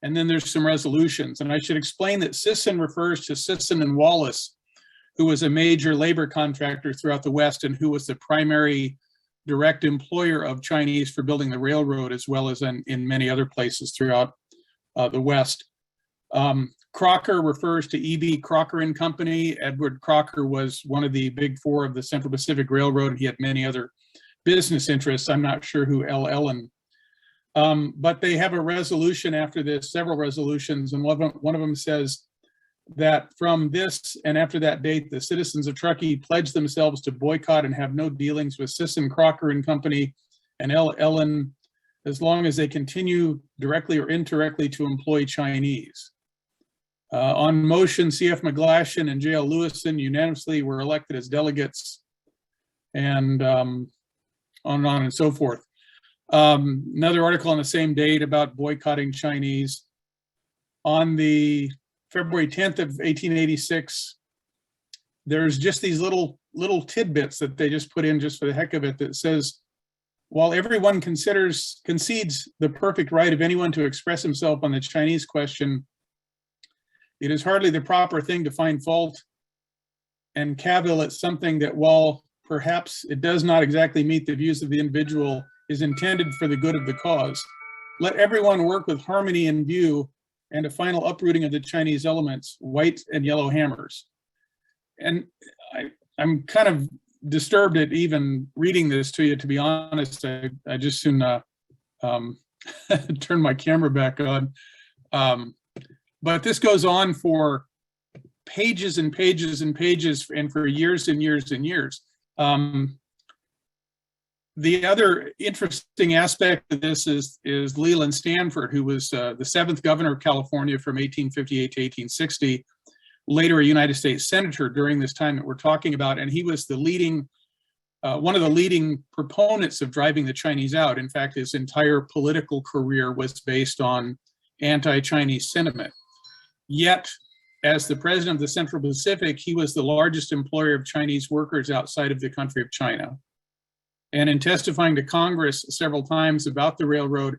And then there's some resolutions. And I should explain that Sisson refers to Sisson and Wallace, who was a major labor contractor throughout the West and who was the primary direct employer of Chinese for building the railroad, as well as in many other places throughout the West. Crocker refers to E.B. Crocker and Company. Edward Crocker was one of the big four of the Central Pacific Railroad, and he had many other business interests. I'm not sure who L. Ellen. But they have a resolution after this, several resolutions, and one of them says that from this and after that date, the citizens of Truckee pledge themselves to boycott and have no dealings with Sisson, Crocker and Company and L. Ellen as long as they continue directly or indirectly to employ Chinese. On motion, C.F. McGlashan and J.L. Lewison unanimously were elected as delegates, and on and on and so forth. Another article on the same date about boycotting Chinese. On the February 10th of 1886, there's just these little tidbits that they just put in just for the heck of it that says, while everyone concedes the perfect right of anyone to express himself on the Chinese question, it is hardly the proper thing to find fault and cavil at something that, while perhaps it does not exactly meet the views of the individual, is intended for the good of the cause. Let everyone work with harmony in view and a final uprooting of the Chinese elements, white and yellow hammers. And I'm kind of disturbed at even reading this to you, to be honest. I just soon turn my camera back on. But this goes on for pages and pages and pages and for years and years and years. The other interesting aspect of this is Leland Stanford, who was the 7th governor of California from 1858 to 1860, later a United States senator during this time that we're talking about, and he was the leading, one of the leading proponents of driving the Chinese out. In fact, his entire political career was based on anti-Chinese sentiment. Yet, as the president of the Central Pacific, he was the largest employer of Chinese workers outside of the country of China. And in testifying to Congress several times about the railroad,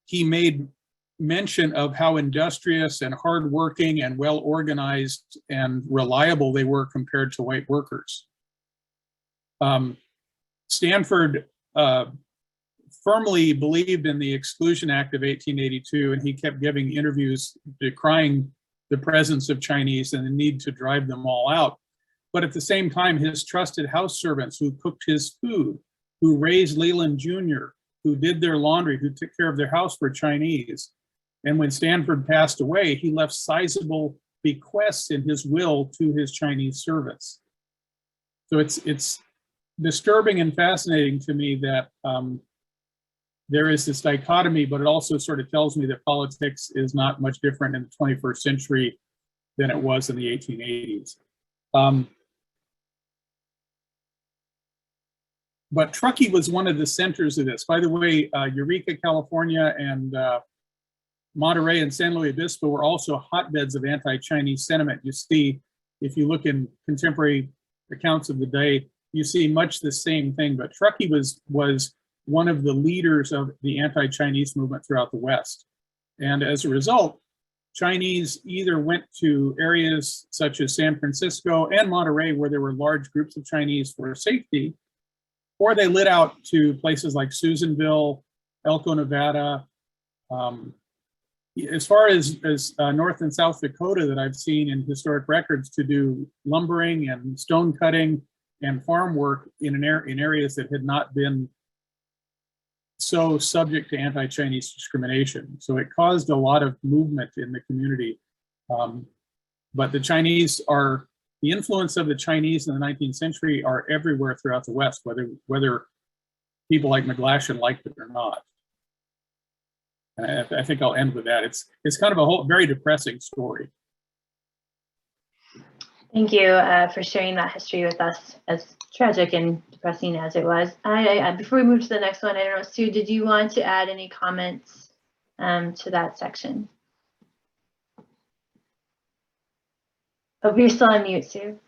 he made mention of how industrious and hardworking and well-organized and reliable they were compared to white workers. Stanford firmly believed in the Exclusion Act of 1882, and he kept giving interviews decrying the presence of Chinese and the need to drive them all out. But at the same time, his trusted house servants who cooked his food, who raised Leland Jr., who did their laundry, who took care of their house, were Chinese. And when Stanford passed away, he left sizable bequests in his will to his Chinese servants. So it's disturbing and fascinating to me that there is this dichotomy, but it also sort of tells me that politics is not much different in the 21st century than it was in the 1880s. But Truckee was one of the centers of this. By the way, Eureka, California, and Monterey and San Luis Obispo were also hotbeds of anti-Chinese sentiment. You see, if you look in contemporary accounts of the day, you see much the same thing. But Truckee was one of the leaders of the anti-Chinese movement throughout the West. And as a result, Chinese either went to areas such as San Francisco and Monterey, where there were large groups of Chinese for safety, or they lit out to places like Susanville, Elko, Nevada. As far as North and South Dakota that I've seen in historic records to do lumbering and stone cutting and farm work in areas that had not been so subject to anti-Chinese discrimination. So it caused a lot of movement in the community. But the Chinese are, the influence of the Chinese in the 19th century are everywhere throughout the West, whether people like McGlashan liked it or not. And I think I'll end with that. It's kind of a very depressing story. Thank you for sharing that history with us, as tragic and depressing as it was. Before we move to the next one, I don't know, Sue, did you want to add any comments to that section? Oh, you're still on mute, Sue.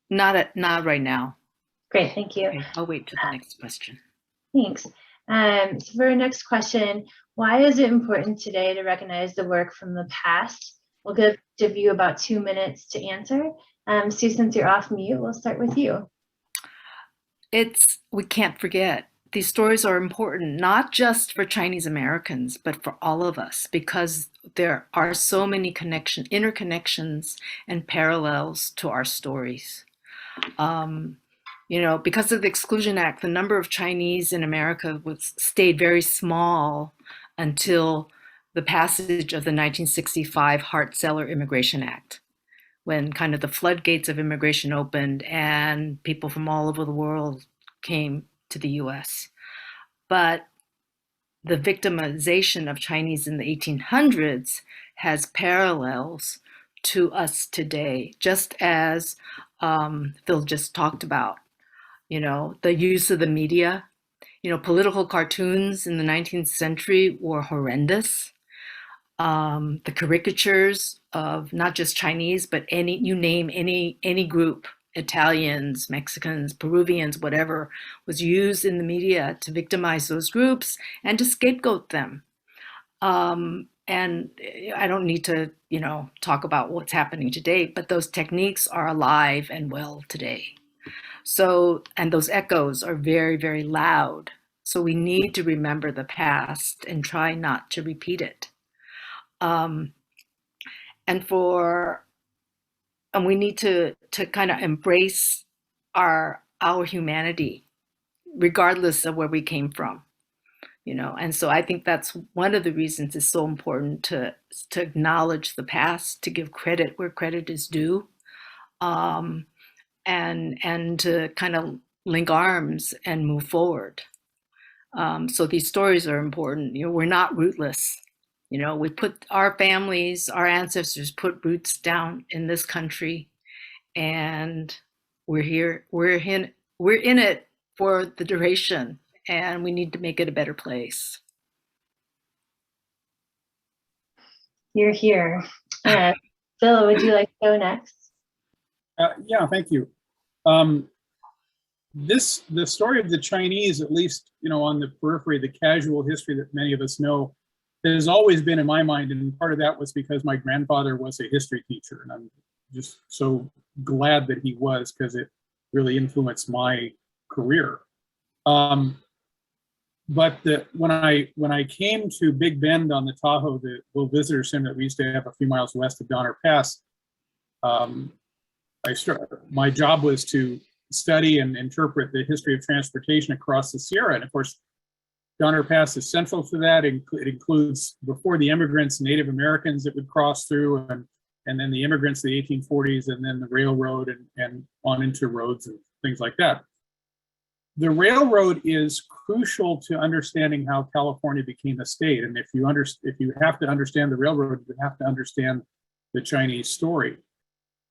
Not right now. Great, thank you. Okay, I'll wait till the next question. Thanks. So for our next question, why is it important today to recognize the work from the past? We'll give you about 2 minutes to answer. Sue, since you're off mute, we'll start with you. We can't forget. These stories are important, not just for Chinese Americans, but for all of us, because there are so many interconnections and parallels to our stories. You know, because of the Exclusion Act, the number of Chinese in America stayed very small until the passage of the 1965 Hart-Celler Immigration Act, when kind of the floodgates of immigration opened and people from all over the world came to the US. But the victimization of Chinese in the 1800s has parallels to us today, just as Phil just talked about, the use of the media. Political cartoons in the 19th century were horrendous. The caricatures of not just Chinese, but you name any group, Italians, Mexicans, Peruvians, whatever, was used in the media to victimize those groups and to scapegoat them. And I don't need to, talk about what's happening today, but those techniques are alive and well today. So, and those echoes are very, very loud. So we need to remember the past and try not to repeat it. And we need to kind of embrace our humanity, regardless of where we came from, And so I think that's one of the reasons it's so important to acknowledge the past, to give credit where credit is due, and to kind of link arms and move forward. So these stories are important. We're not rootless. We put our families, our ancestors put roots down in this country, and we're here. We're in it for the duration, and we need to make it a better place. You're here. Phil, would you like to go next? Yeah, thank you. The story of the Chinese, at least, on the periphery, the casual history that many of us know, has always been in my mind. And part of that was because my grandfather was a history teacher. And I'm just so glad that he was, because it really influenced my career. But when I came to Big Bend on the Tahoe, the little visitor center that we used to have a few miles west of Donner Pass, my job was to study and interpret the history of transportation across the Sierra. And of course, Donner Pass is central to that. It includes, before the immigrants, Native Americans that would cross through, and then the immigrants of the 1840s, and then the railroad and on into roads and things like that. The railroad is crucial to understanding how California became a state. And if you have to understand the railroad, you have to understand the Chinese story.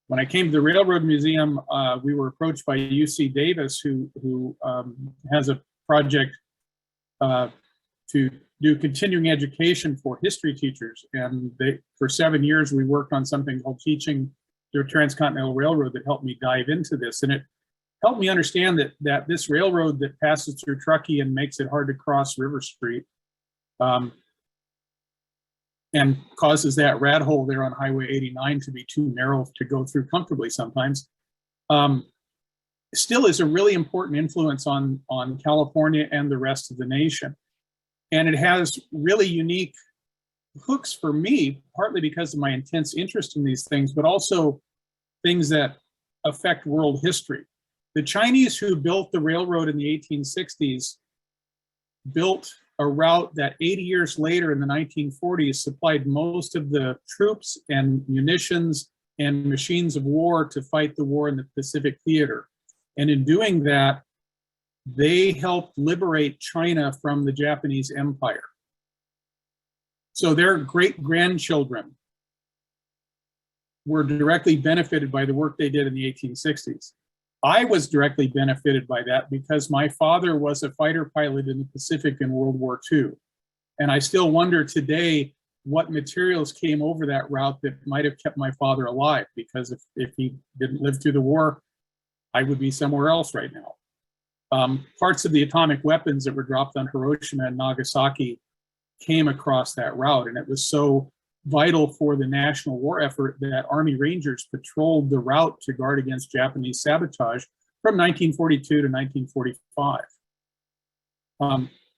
When I came to the Railroad Museum, we were approached by UC Davis, who has a project to do continuing education for history teachers. And for 7 years, we worked on something called Teaching the Transcontinental Railroad that helped me dive into this. And it helped me understand that this railroad that passes through Truckee and makes it hard to cross River Street, and causes that rat hole there on Highway 89 to be too narrow to go through comfortably sometimes, still is a really important influence on California and the rest of the nation. And it has really unique hooks for me, partly because of my intense interest in these things, but also things that affect world history. The Chinese who built the railroad in the 1860s built a route that 80 years later in the 1940s supplied most of the troops and munitions and machines of war to fight the war in the Pacific Theater. And in doing that, they helped liberate China from the Japanese Empire. So their great-grandchildren were directly benefited by the work they did in the 1860s. I was directly benefited by that because my father was a fighter pilot in the Pacific in World War II. And I still wonder today what materials came over that route that might have kept my father alive, because if he didn't live through the war, I would be somewhere else right now. Parts of the atomic weapons that were dropped on Hiroshima and Nagasaki came across that route. And it was so vital for the national war effort that Army Rangers patrolled the route to guard against Japanese sabotage from 1942 to 1945.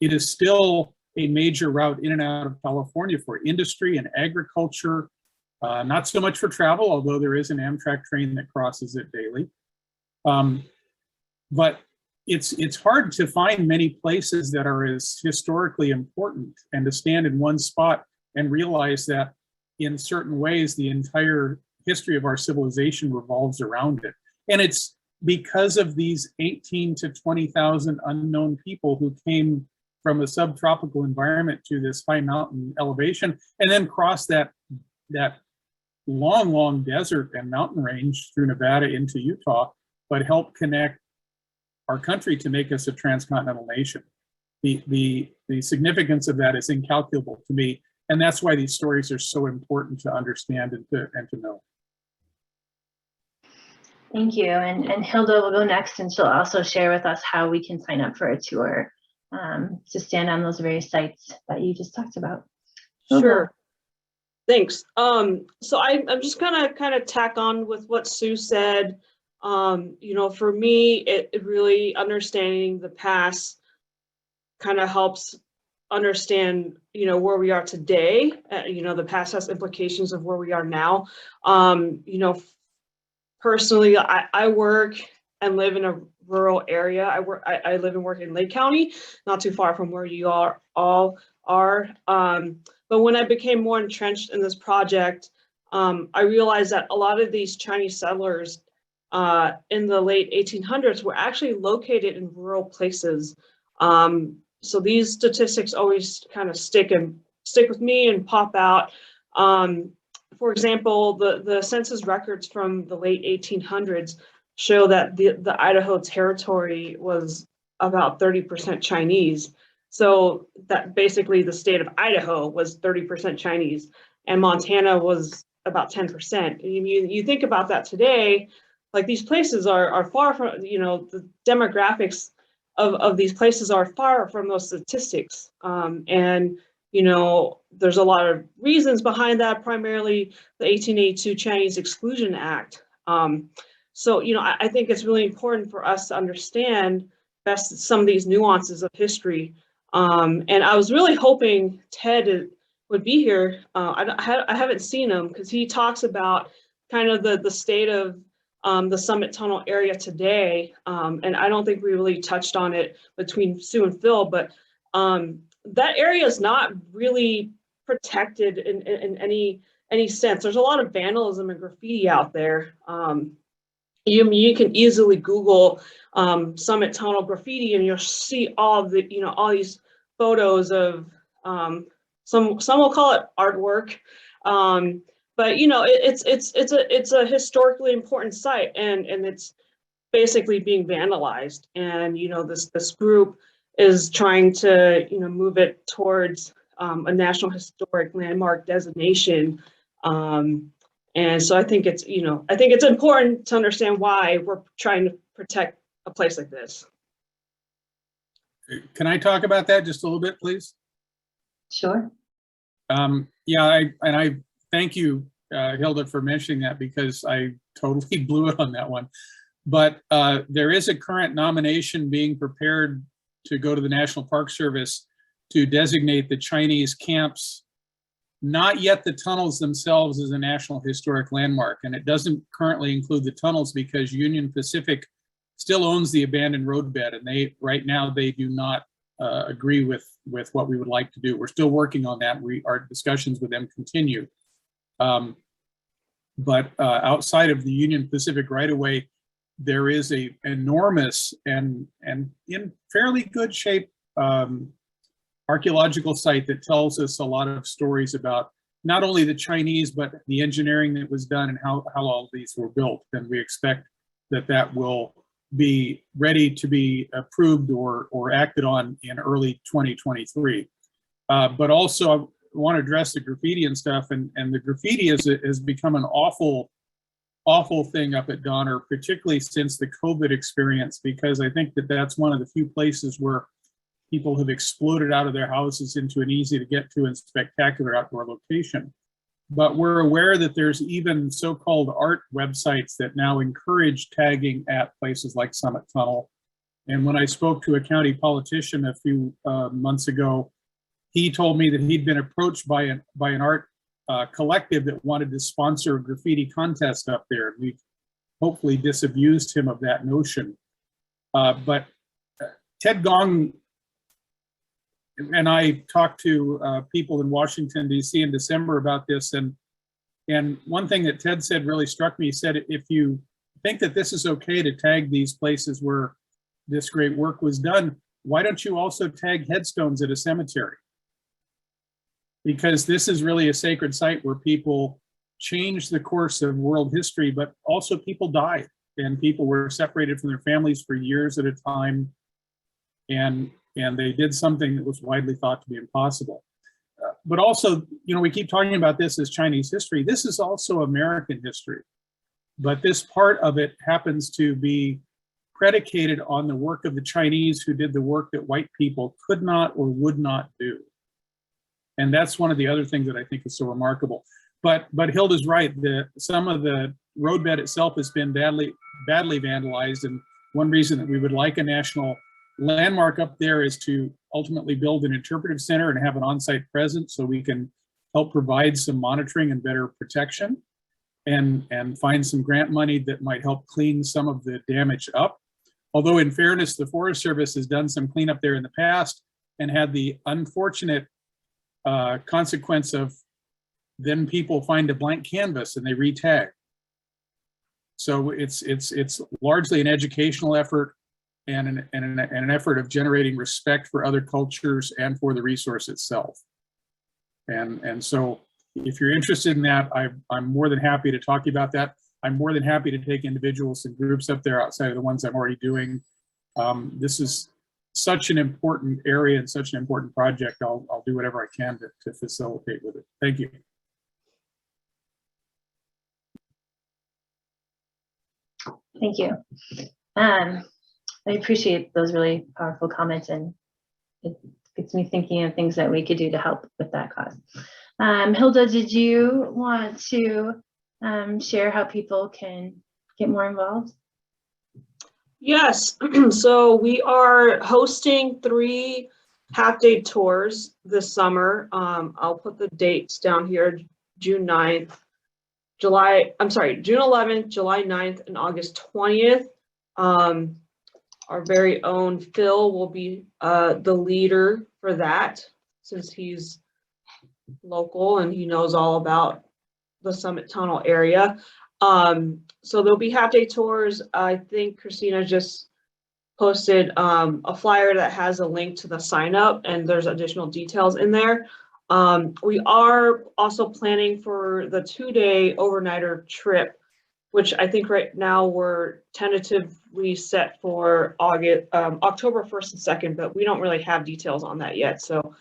It is still a major route in and out of California for industry and agriculture, not so much for travel, although there is an Amtrak train that crosses it daily. But it's hard to find many places that are as historically important, and to stand in one spot and realize that in certain ways the entire history of our civilization revolves around it. And it's because of these 18 to 20,000 unknown people who came from a subtropical environment to this high mountain elevation, and then crossed that long desert and mountain range through Nevada into Utah, but helped connect our country to make us a transcontinental nation. The significance of that is incalculable to me, and that's why these stories are so important to understand and to know. Thank you. And Hilda will go next, and she'll also share with us how we can sign up for a tour to stand on those various sites that you just talked about. Hilda. Sure. Thanks. So I'm just gonna kind of tack on with what Sue said. You know, for me, it really understanding the past kind of helps understand, you know, where we are today. You know, the past has implications of where we are now. You know, personally, I work and live in a rural area. I live and work in Lake County, not too far from where you all are. But when I became more entrenched in this project, I realized that a lot of these Chinese settlers in the late 1800s were actually located in rural places. So these statistics always kind of stick with me and pop out. For example, the census records from the late 1800s show that the Idaho territory was about 30% Chinese. So that basically the state of Idaho was 30% Chinese, and Montana was about 10%. You think about that today, like these places are far from, you know, the demographics of these places are far from those statistics. And, you know, there's a lot of reasons behind that, primarily the 1882 Chinese Exclusion Act. So, you know, I think it's really important for us to understand best some of these nuances of history. And I was really hoping Ted would be here. I haven't seen him because he talks about kind of the state of the Summit Tunnel area today. And I don't think we really touched on it between Sue and Phil, but that area is not really protected in any sense. There's a lot of vandalism and graffiti out there. You can easily Google Summit Tunnel graffiti, and you'll see all these photos of some will call it artwork, but you know it's a historically important site, and it's basically being vandalized, and you know this group is trying to move it towards a National Historic Landmark designation. And so I think it's important to understand why we're trying to protect a place like this. Can I talk about that just a little bit, please? Sure. Yeah, I thank you, Hilda, for mentioning that, because I totally blew it on that one. But there is a current nomination being prepared to go to the National Park Service to designate the Chinese camps, not yet the tunnels themselves, as a National Historic Landmark. And it doesn't currently include the tunnels because Union Pacific still owns the abandoned roadbed, and right now they do not agree with what we would like to do. We're still working on that. Our discussions with them continue. But outside of the Union Pacific right-of-way, there is a enormous and in fairly good shape archaeological site that tells us a lot of stories about not only the Chinese, but the engineering that was done and how all these were built. And we expect that will be ready to be approved or acted on in early 2023. But also I want to address the graffiti and stuff, and the graffiti has become an awful thing up at Donner, particularly since the COVID experience, because I think that's one of the few places where people have exploded out of their houses into an easy to get to and spectacular outdoor location. But we're aware that there's even so-called art websites that now encourage tagging at places like Summit Tunnel. And when I spoke to a county politician a few months ago, he told me that he'd been approached by an art collective that wanted to sponsor a graffiti contest up there. We've hopefully disabused him of that notion. But Ted Gong and I talked to people in Washington, D.C. in December about this, and one thing that Ted said really struck me. He said, if think that this is okay to tag these places where this great work was done, why don't you also tag headstones at a cemetery? Because this is really a sacred site where people changed the course of world history, but also people died and people were separated from their families for years at a time. And they did something that was widely thought to be impossible. But also, you know, we keep talking about this as Chinese history. This is also American history. But this part of it happens to be predicated on the work of the Chinese who did the work that white people could not or would not do. And that's one of the other things that I think is so remarkable. But Hilda's right, some of the roadbed itself has been badly vandalized. And one reason that we would like a national landmark up there is to ultimately build an interpretive center and have an on-site presence so we can help provide some monitoring and better protection and find some grant money that might help clean some of the damage up. Although in fairness, the Forest Service has done some cleanup there in the past and had the unfortunate consequence of then people find a blank canvas and they re-tag. So it's largely an educational effort and an effort of generating respect for other cultures and for the resource itself. And so if you're interested in that, I'm more than happy to talk to you about that. I'm more than happy to take individuals and groups up there outside of the ones I'm already doing. This is such an important area and such an important project. I'll do whatever I can to facilitate with it. Thank you. Thank you. I appreciate those really powerful comments, and it gets me thinking of things that we could do to help with that cause. Hilda, did you want to share how people can get more involved? Yes, so we are hosting 3 half-day tours this summer. I'll put the dates down here: June 11th, July 9th, and August 20th. Our very own Phil will be the leader for that, since he's local and he knows all about the Summit Tunnel area. So there'll be half-day tours. I think Christina just posted a flyer that has a link to the sign up, and there's additional details in there. We are also planning for the 2-day overnighter trip, which I think right now we're tentatively set for October 1st and 2nd, but we don't really have details on that yet. So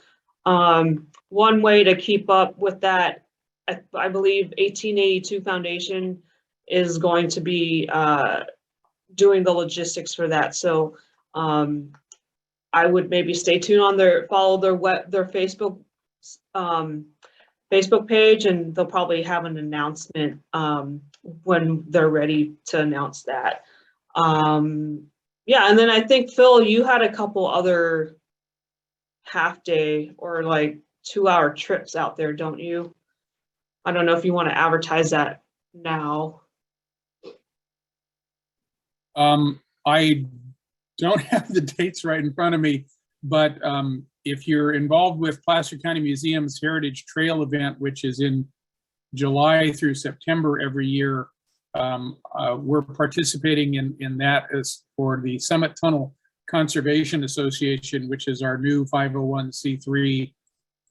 one way to keep up with that, I believe 1882 Foundation is going to be doing the logistics for that. So I would maybe stay tuned on follow their Facebook page, and they'll probably have an announcement when they're ready to announce that. Yeah, and then I think, Phil, you had a couple other half-day or like 2-hour trips out there, don't you? I don't know if you want to advertise that now. I don't have the dates right in front of me, but if you're involved with Placer County Museum's Heritage Trail event, which is in July through September every year, we're participating in that as for the Summit Tunnel Conservation Association, which is our new 501c3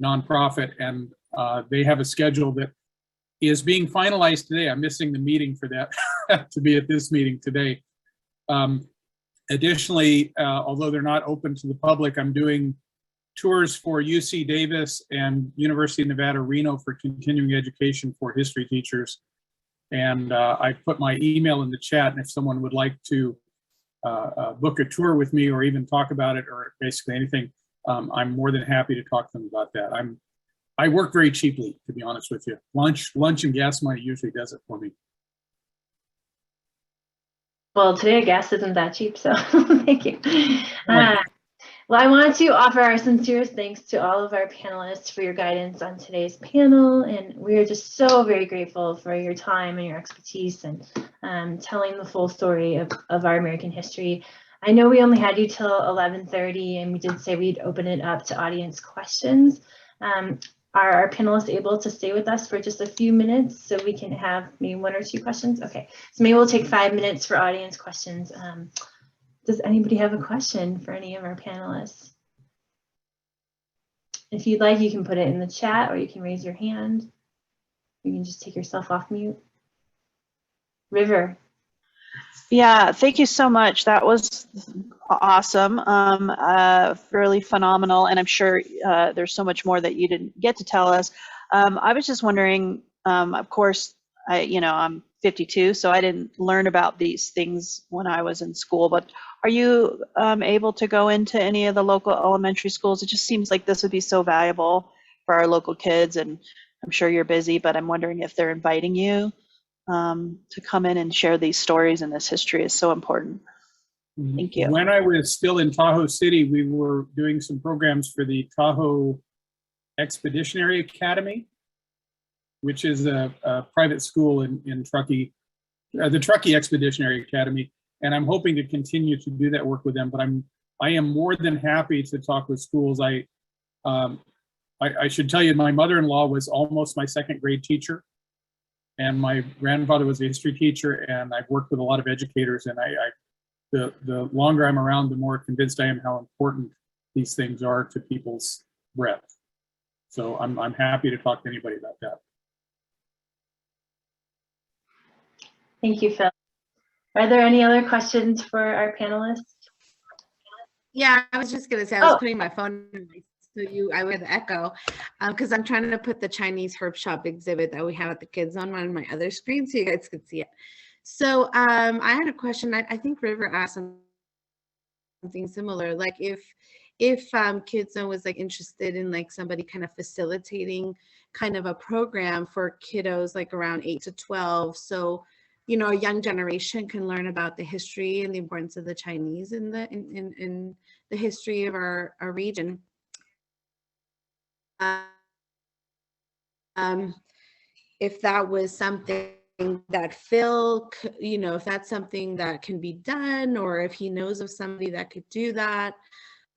nonprofit, and they have a schedule that is being finalized today. I'm missing the meeting for that to be at this meeting today. Additionally, although they're not open to the public, I'm doing tours for UC Davis and University of Nevada, Reno for continuing education for history teachers. And I put my email in the chat, and if someone would like to book a tour with me or even talk about it or basically anything, I'm more than happy to talk to them about that. I work very cheaply, to be honest with you. Lunch and gas money usually does it for me. Well, today gas isn't that cheap, so thank you. Well, I want to offer our sincerest thanks to all of our panelists for your guidance on today's panel, and we are just so very grateful for your time and your expertise and telling the full story of our American history. I know we only had you till 11:30, and we did say we'd open it up to audience questions. Are our panelists able to stay with us for just a few minutes so we can have maybe 1 or 2 questions? Okay, so maybe we'll take 5 minutes for audience questions. Does anybody have a question for any of our panelists? If you'd like, you can put it in the chat or you can raise your hand. You can just take yourself off mute. River. Yeah, thank you so much. That was awesome, really phenomenal, and I'm sure there's so much more that you didn't get to tell us. I was just wondering, of course, I'm 52, so I didn't learn about these things when I was in school, but are you able to go into any of the local elementary schools? It just seems like this would be so valuable for our local kids, and I'm sure you're busy, but I'm wondering if they're inviting you to come in and share these stories, and this history is so important. Thank you. When I was still in Tahoe City, we were doing some programs for the Tahoe Expeditionary Academy, which is a private school in Truckee, the Truckee Expeditionary Academy. And I'm hoping to continue to do that work with them, but I am more than happy to talk with schools. I should tell you, my mother-in-law was almost my 2nd grade teacher. And my grandfather was a history teacher, and I've worked with a lot of educators, and the longer I'm around, the more convinced I am how important these things are to people's breadth. So I'm happy to talk to anybody about that. Thank you, Phil. Are there any other questions for our panelists? Yeah, I was just gonna say, I was putting my phone in my, so I would echo, because I'm trying to put the Chinese herb shop exhibit that we have at the Kids Zone on my other screen so you guys could see it. So I had a question. I think River asked something similar. Like if Kids Zone was like interested in like somebody kind of facilitating kind of a program for kiddos like around 8 to 12, so a young generation can learn about the history and the importance of the Chinese in the history of our region. If that was something that Phil, if that's something that can be done, or if he knows of somebody that could do that.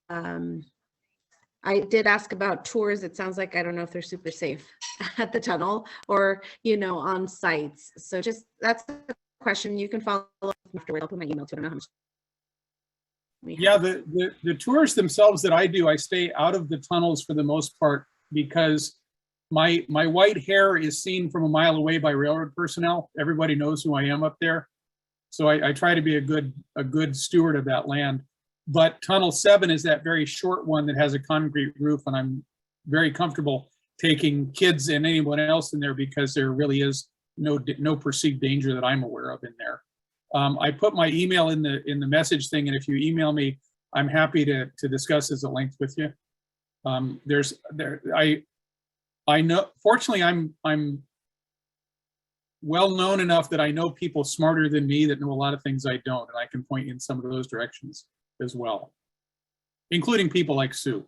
I did ask about tours. It sounds like, I don't know if they're super safe at the tunnel or, on sites. So just, that's a question. You can follow up afterward. I'll put my email to it. I don't know how much. Yeah, the tours themselves that I do, I stay out of the tunnels for the most part because my white hair is seen from a mile away by railroad personnel. Everybody knows who I am up there. So I try to be a good steward of that land. But Tunnel 7 is that very short one that has a concrete roof, and I'm very comfortable taking kids and anyone else in there because there really is no perceived danger that I'm aware of in there. I put my email in the message thing, and if you email me, I'm happy to discuss this at length with you. I know, fortunately, I'm well known enough that I know people smarter than me that know a lot of things I don't, and I can point you in some of those directions as well, including people like Sue.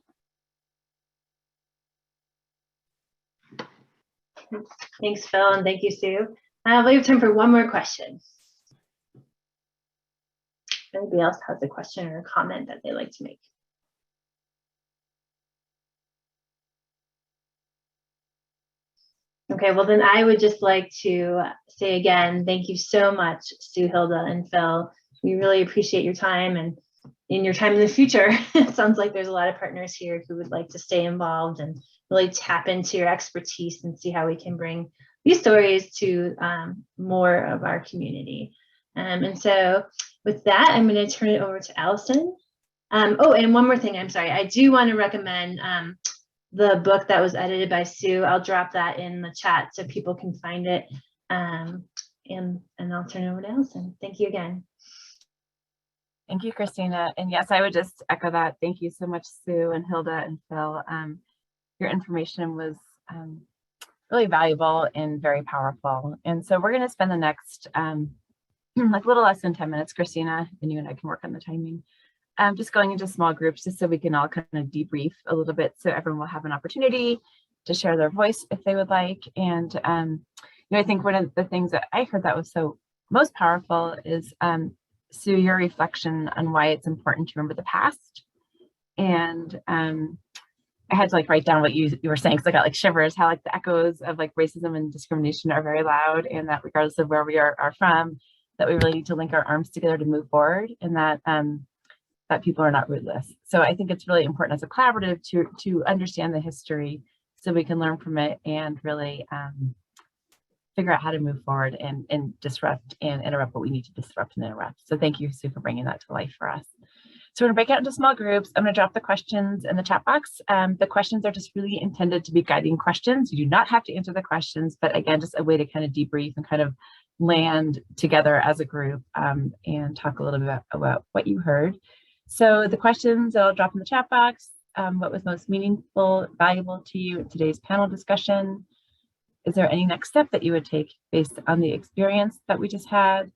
Thanks, Phil, and thank you, Sue. We have time for one more question. Anybody else has a question or a comment that they'd like to make? Okay, well then I would just like to say again, thank you so much, Sue, Hilda, and Phil. We really appreciate your time, and in your time in the future, it sounds like there's a lot of partners here who would like to stay involved and really tap into your expertise and see how we can bring these stories to more of our community. And so with that, I'm going to turn it over to Allison. Oh, and one more thing, I'm sorry. I do want to recommend the book that was edited by Sue. I'll drop that in the chat so people can find it. And I'll turn it over to Allison. Thank you again. Thank you, Christina. And yes, I would just echo that. Thank you so much, Sue and Hilda and Phil. Your information was really valuable and very powerful. And so we're going to spend the next like a little less than 10 minutes, Christina, and you and I can work on the timing. Just going into small groups just so we can all kind of debrief a little bit so everyone will have an opportunity to share their voice if they would like. And I think one of the things that I heard that was so most powerful is Sue, your reflection on why it's important to remember the past and I had to like write down what you were saying, because I got like shivers, how like the echoes of like racism and discrimination are very loud, and that regardless of where we are from, that we really need to link our arms together to move forward, and that that people are not rootless. So I think it's really important as a collaborative to understand the history so we can learn from it and really figure out how to move forward and disrupt and interrupt what we need to disrupt and interrupt. So thank you, Sue, for bringing that to life for us. So we're gonna break out into small groups. I'm gonna drop the questions in the chat box. The questions are just really intended to be guiding questions. You do not have to answer the questions, but again, just a way to kind of debrief and kind of land together as a group and talk a little bit about what you heard. So the questions I'll drop in the chat box. What was most meaningful, valuable to you in today's panel discussion? Is there any next step that you would take based on the experience that we just had?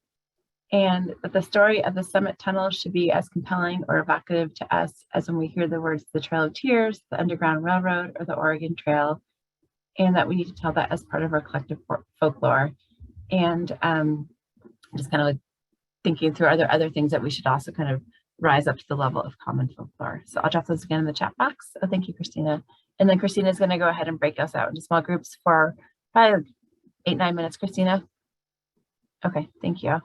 And that the story of the Summit Tunnel should be as compelling or evocative to us as when we hear the words the Trail of Tears, the Underground Railroad, or the Oregon Trail, and that we need to tell that as part of our collective folklore. And just kind of like thinking through, are there other things that we should also kind of rise up to the level of common folklore? So I'll drop those again in the chat box. So thank you, Christina. And then Christina is going to go ahead and break us out into small groups for probably 8-9 minutes. Christina. Okay, thank you.